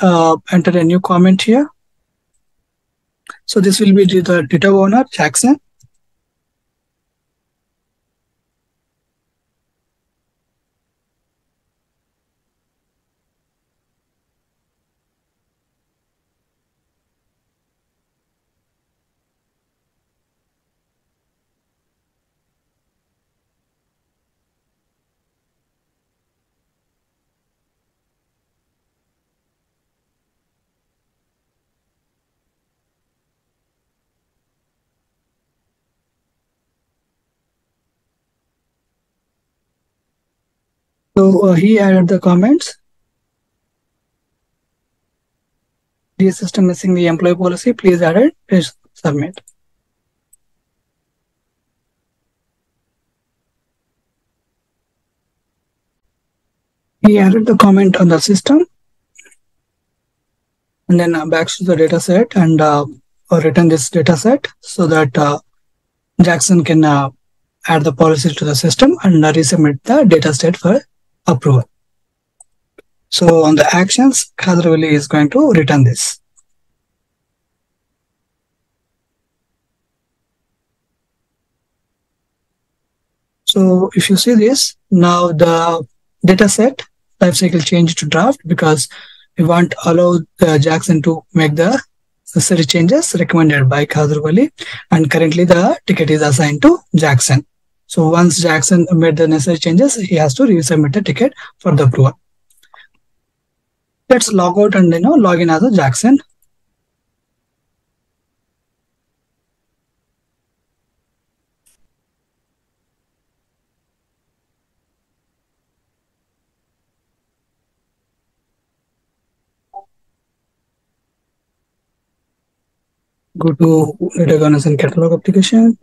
enter a new comment here. So this will be the data owner, Jackson. So he added the comments. The system missing the employee policy. Please add it. Please submit. He added the comment on the system, and then back to the data set and return this data set so that Jackson can add the policy to the system and resubmit the data set for approval. So on the actions, Khadru is going to return this. So if you see this, now the data set lifecycle changed to draft because we want to allow Jackson to make the necessary changes recommended by Khadr, and currently the ticket is assigned to Jackson. So once Jackson made the necessary changes, he has to resubmit the ticket for the approval. Let's log out and log in as a Jackson. Go to data governance and catalog application.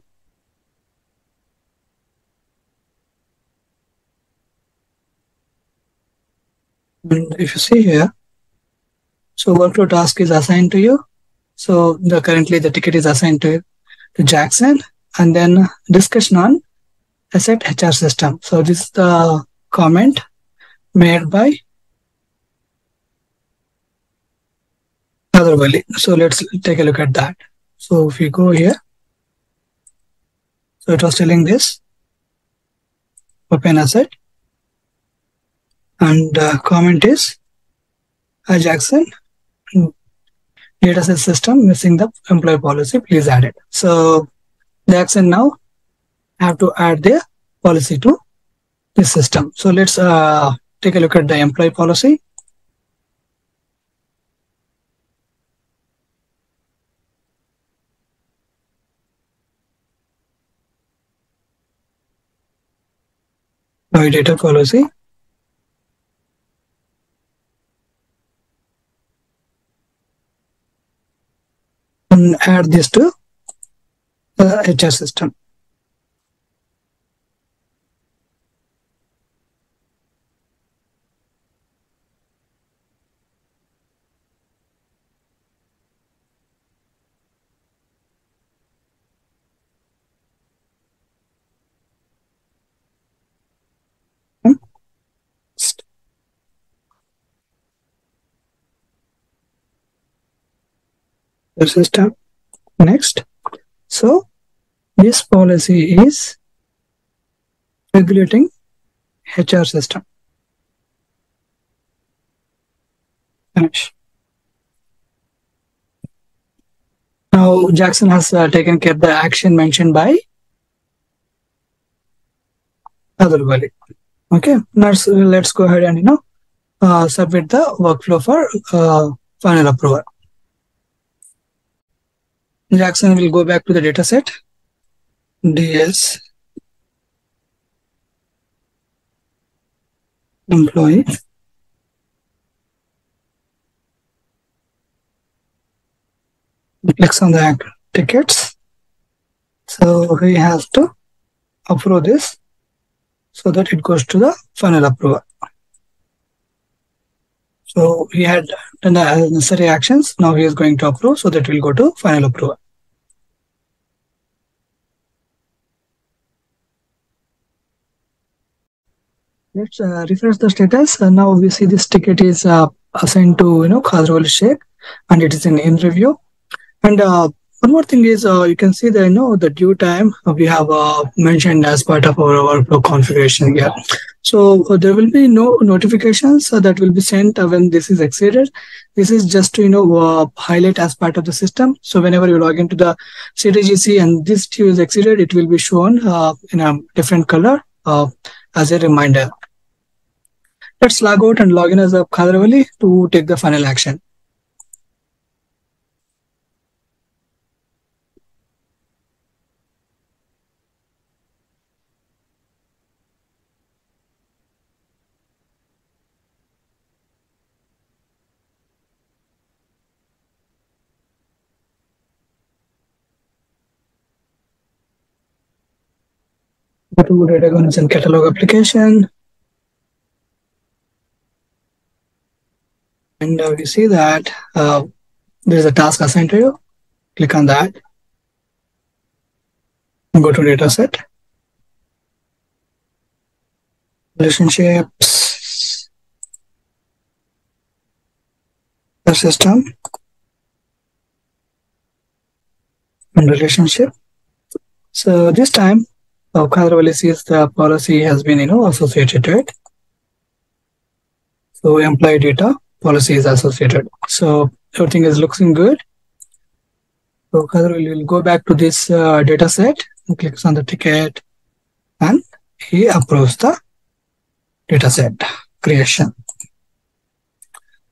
And if you see here, so workflow task is assigned to you. So currently the ticket is assigned to Jackson, and then discussion on asset HR system. So this is the comment made by Khadr. So let's take a look at that. So if we go here, so it was telling this open asset, and comment is Jackson dataset system missing the employee policy, please add it. So Jackson now have to add the policy to this system. So let's take a look at the employee policy. Employee data policy. And add this to the HR system. The system. Next. So this policy is regulating HR system. Finish. Now Jackson has taken care of the action mentioned by Khadr. Okay, let's go ahead and submit the workflow for final approval. Jackson will go back to the data set, DS employee, clicks on the tickets. So he has to approve this so that it goes to the final approval. So he had done the necessary actions. Now he is going to approve, so that will go to final approval. Let's refresh the status. Now we see this ticket is assigned to Khadr Sheikh, and it is in review. And one more thing is you can see that the due time we have mentioned as part of our workflow configuration here. So there will be no notifications that will be sent when this is exceeded. This is just to highlight as part of the system. So whenever you log into the CDGC and this due is exceeded, it will be shown in a different color as a reminder. Let's log out and log in as a Khadr to take the final action. Go to data governance and catalog application. And we see that there is a task assigned to you. Click on that. Go to data set. Relationships. The system. And relationship. So this time Khadravalli sees the policy has been, associated to it. So employee data policy is associated. So everything is looking good. So Khadravalli will go back to this data set and clicks on the ticket and he approves the data set creation.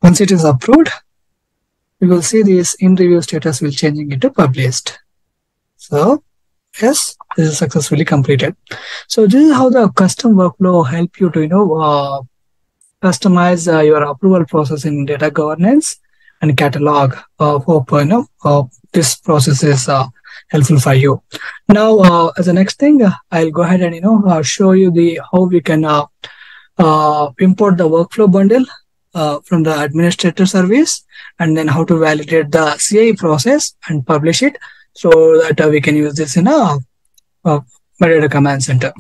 Once it is approved, you will see this in review status will changing into published. So yes, this is successfully completed. So this is how the custom workflow help you to customize your approval process in data governance and catalog. Hope this process is helpful for you. Now, as the next thing, I'll go ahead and show you the how we can import the workflow bundle from the administrator service, and then how to validate the CI process and publish it so that we can use this in a metadata command center.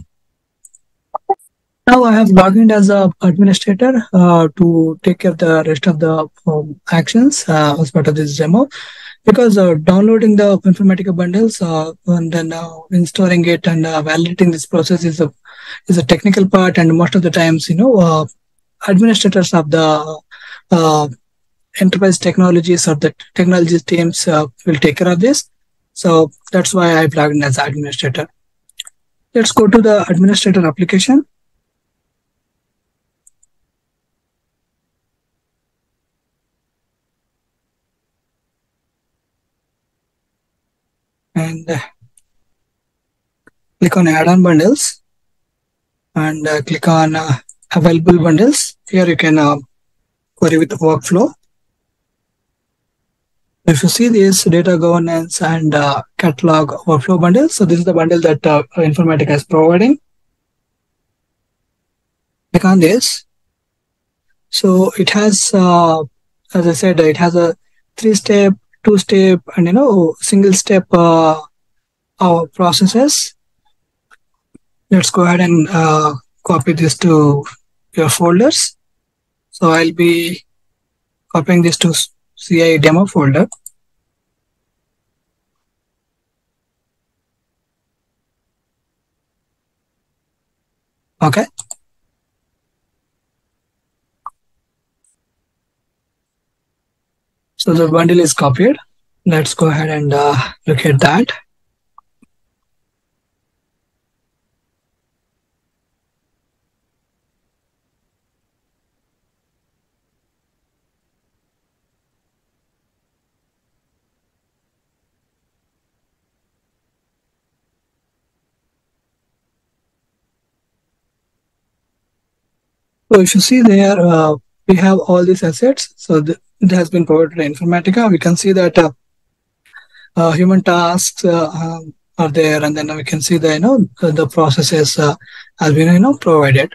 Now I have logged in as an administrator to take care of the rest of the actions as part of this demo. Because downloading the Informatica bundles and then installing it and validating this process is a technical part, and most of the times, administrators of the enterprise technologies or the technology teams will take care of this. So that's why I've logged in as administrator. Let's go to the administrator application. And click on add-on bundles and click on available bundles. Here you can query with the workflow. If you see this data governance and catalog workflow bundle, so this is the bundle that Informatica is providing. Click on this. So it has, as I said, it has a 3-step, 2-step, and single-step processes. Let's go ahead and copy this to your folders. So I'll be copying this to CI demo folder. Okay. So the bundle is copied. Let's go ahead and look at that. So if you see there, we have all these assets. So it has been provided to Informatica. We can see that human tasks are there, and then we can see the the processes has been provided.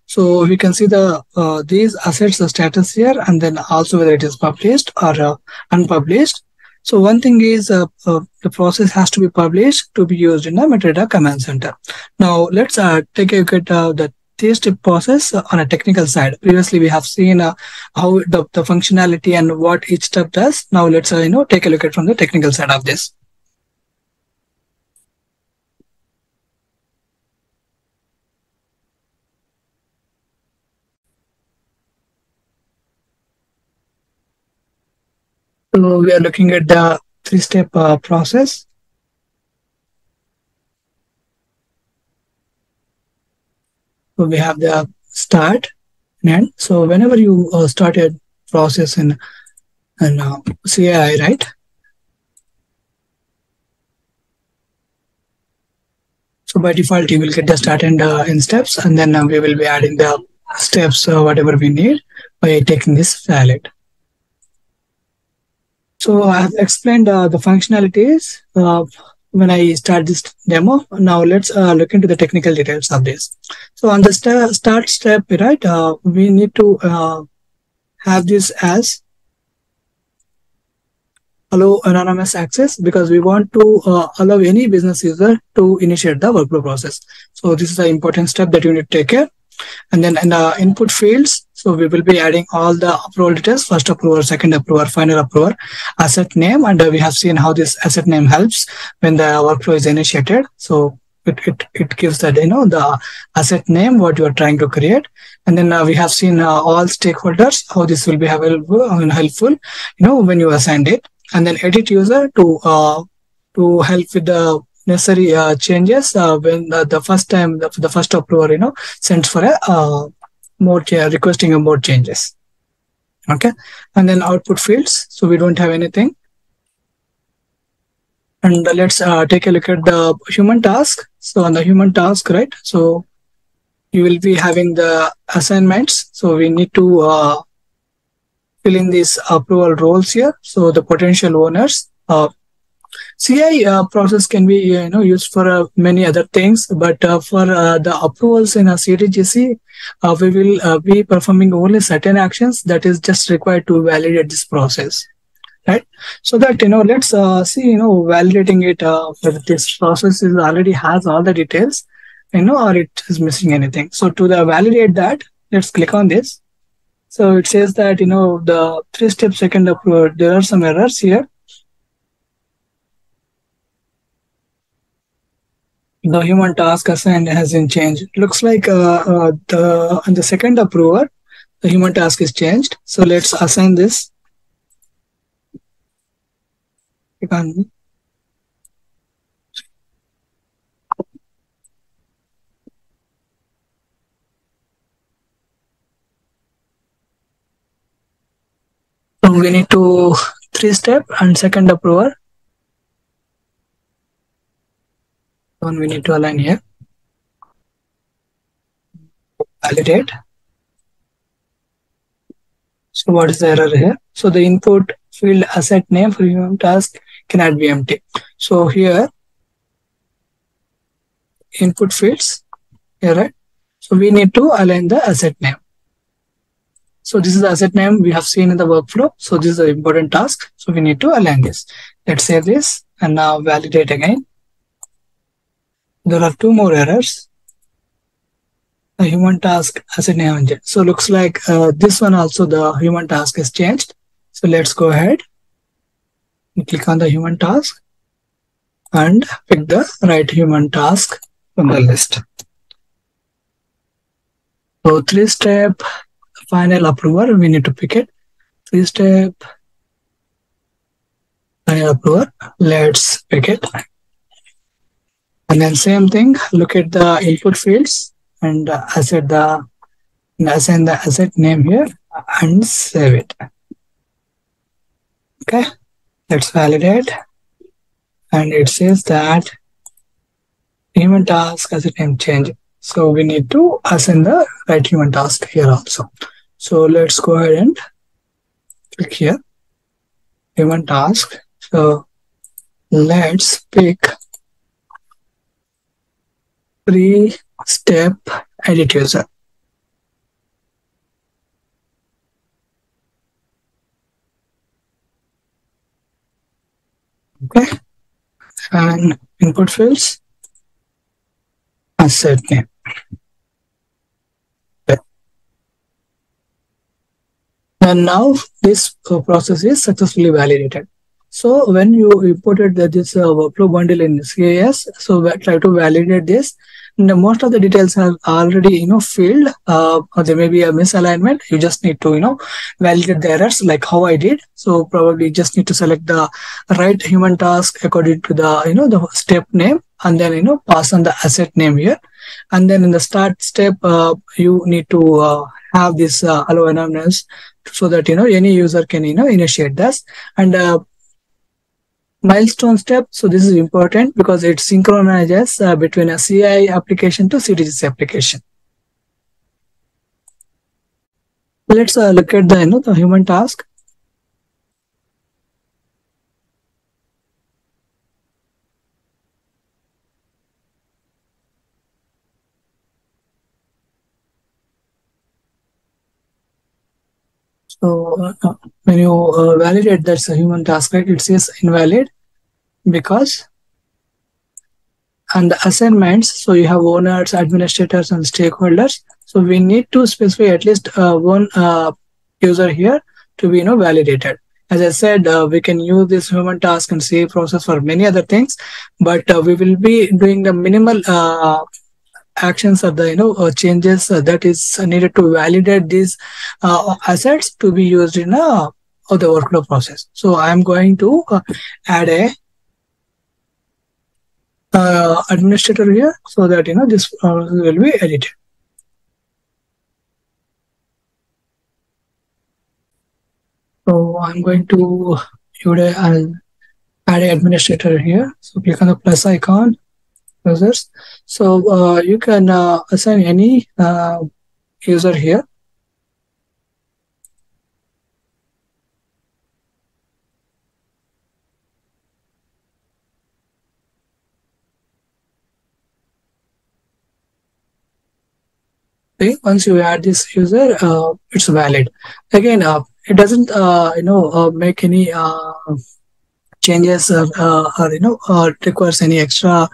So we can see the these assets the status here, and then also whether it is published or unpublished. So one thing is the process has to be published to be used in a metadata command center. Now let's take a look at the 3-step process on a technical side. Previously, we have seen how the functionality and what each step does. Now let's take a look at from the technical side of this. So we are looking at the 3-step process. So we have the start and end. So whenever you start a process in CAI, right? So by default, you will get the start and end steps, and then we will be adding the steps, whatever we need by taking this valid. So I have explained the functionalities when I start this demo. Now let's look into the technical details of this. So on the start step, right, we need to have this as allow anonymous access, because we want to allow any business user to initiate the workflow process. So this is an important step that you need to take care. And then in the input fields, so we will be adding all the approval details: first approver, second approver, final approver, asset name, and we have seen how this asset name helps when the workflow is initiated. So it gives that, the asset name, what you are trying to create. And then we have seen all stakeholders, how this will be helpful, when you assign it. And then edit user to help with the necessary changes when the first time the first approver, sends for a more requesting a more changes. Okay. And then output fields. So we don't have anything. And let's take a look at the human task. So on the human task, right? So you will be having the assignments. So we need to fill in these approval roles here. So the potential owners. CI process can be used for many other things, but for the approvals in a CDGC, we will be performing only certain actions that is just required to validate this process. Right, so that let's see validating it whether this process is already has all the details, or it is missing anything. So to validate that, let's click on this. So it says that the 3-step second approval, there are some errors here. The human task assigned hasn't changed. Looks like on the second approver, the human task is changed. So let's assign this. Click on. So we need to 3-step and second approver. One we need to align here. Validate. So what is the error here? So the input field asset name for human task cannot be empty. So here, input fields here, right? So we need to align the asset name. So this is the asset name we have seen in the workflow. So this is an important task. So we need to align this. Let's save this and now validate again. There are 2 more errors. The human task asset name. So looks like this one also the human task is changed. So let's go ahead. You click on the human task and pick the right human task from the list. So 3-step final approver, we need to pick it. 3-step final approver, let's pick it. And then same thing, look at the input fields and assign the asset name here and save it. Okay. Let's validate, and it says that human task asset name change. So we need to assign the right human task here also. So let's go ahead and click here, human task. So let's pick 3-step edit user. Okay, and input fields, asset name. Okay. And now this process is successfully validated. So when you imported this workflow bundle in CAS, so try to validate this. And most of the details are already filled, or there may be a misalignment. You just need to validate the errors like how I did. So probably just need to select the right human task according to the the step name, and then pass on the asset name here. And then in the start step, you need to have this allow anonymous so that any user can initiate this. And milestone step. So this is important because it synchronizes between a CI application to CDGC application. Let's look at the human task. So when you validate that's a human task, right, it says invalid because, and the assignments, so you have owners, administrators, and stakeholders. So we need to specify at least one user here to be validated. As I said, we can use this human task and save process for many other things, but we will be doing the minimal actions or the changes that is needed to validate these assets to be used in the workflow process. So I am going to add a administrator here so that this will be edited. So I'm going to add an administrator here. So click on the plus icon, users. So you can assign any user here. Okay, once you add this user, it's valid. Again, it doesn't make any changes or requires any extra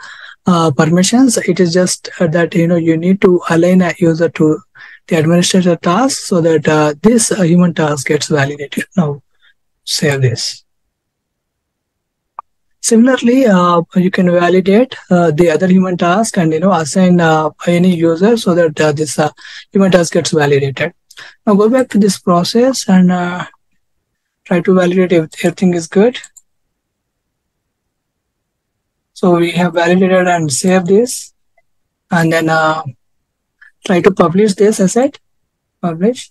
permissions. It is just that you need to align a user to the administrator task so that this human task gets validated. Now save this. Similarly, you can validate the other human task and assign any user so that this human task gets validated. Now go back to this process and try to validate if everything is good. So we have validated and saved this, and then try to publish this asset. Publish.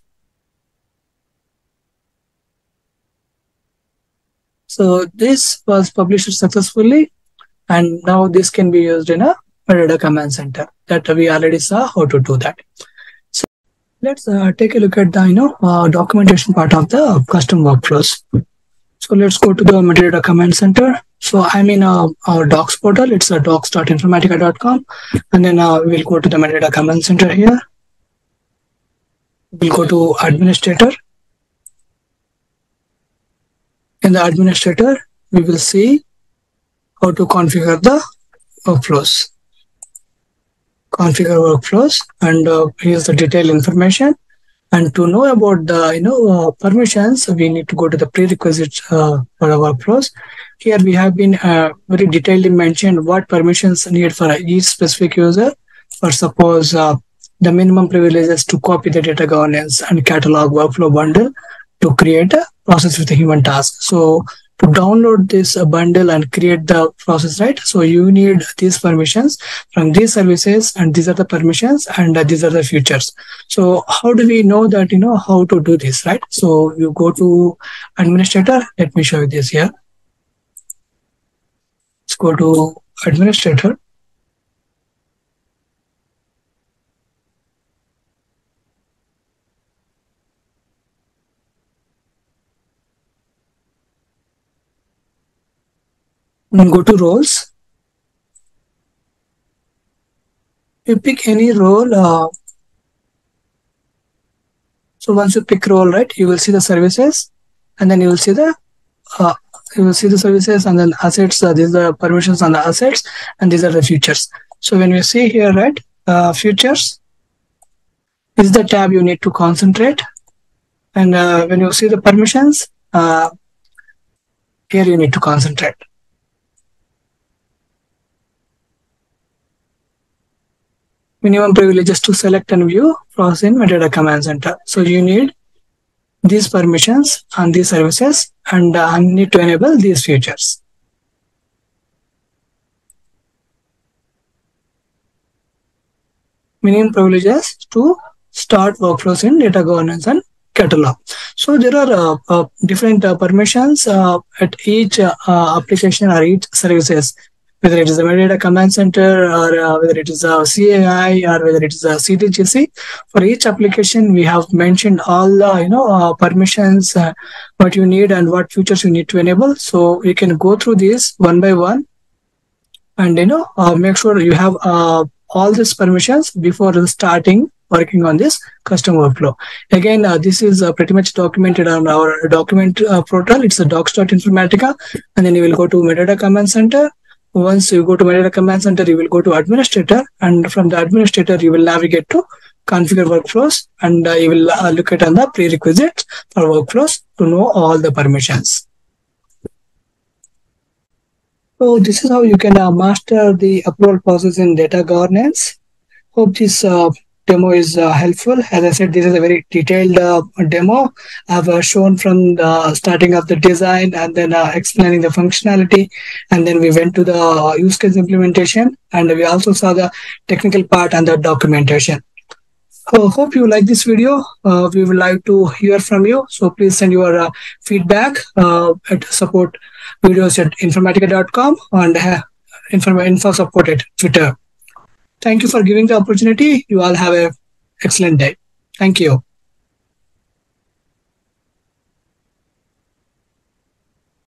So this was published successfully, and now this can be used in a metadata command center that we already saw how to do that. So let's take a look at the documentation part of the custom workflows. So let's go to the metadata command center. So I'm in our docs portal. It's a docs.informatica.com, and then we'll go to the metadata command center here. We'll go to administrator. In the administrator, we will see how to configure the workflows. Configure workflows, and here's the detailed information. And to know about the permissions, we need to go to the prerequisites for the workflows. Here we have been very detailedly mentioned what permissions need for each specific user. For suppose the minimum privileges to copy the data governance and catalog workflow bundle to create a process with a human task. So to download this bundle and create the process, right? So you need these permissions from these services, and these are the permissions, and these are the features. So how do we know that, how to do this, right? So you go to administrator. Let me show you this here. Let's go to administrator. And go to roles. You pick any role. So once you pick role, right, you will see the services, and then you will see the services, and then assets. These are the permissions on the assets, and these are the features. So when you see here, right, features is the tab you need to concentrate, and when you see the permissions, here you need to concentrate. Minimum privileges to select and view process in metadata command center. So you need these permissions on these services, and need to enable these features. Minimum privileges to start workflows in data governance and catalog. So there are different permissions at each application or each services, whether it is a metadata command center, or whether it is a CAI, or whether it is a CDGC. For each application, we have mentioned all the permissions, what you need and what features you need to enable. So you can go through these one by one, and make sure you have all these permissions before starting working on this custom workflow. Again, this is pretty much documented on our document portal. It's a docs.informatica, and then you will go to metadata command center. Once you go to metadata command center, you will go to administrator, and from the administrator, you will navigate to configure workflows, and you will look at on the prerequisites for workflows. to know all the permissions. So this is how you can master the approval process in data governance. Hope this demo is helpful. As I said, this is a very detailed demo. I've shown from the starting of the design and then explaining the functionality. And then we went to the use case implementation. And we also saw the technical part and the documentation. Hope you like this video. We would like to hear from you. So please send your feedback at supportvideos@informatica.com and info support at Twitter. Thank you for giving the opportunity. You all have an excellent day. Thank you.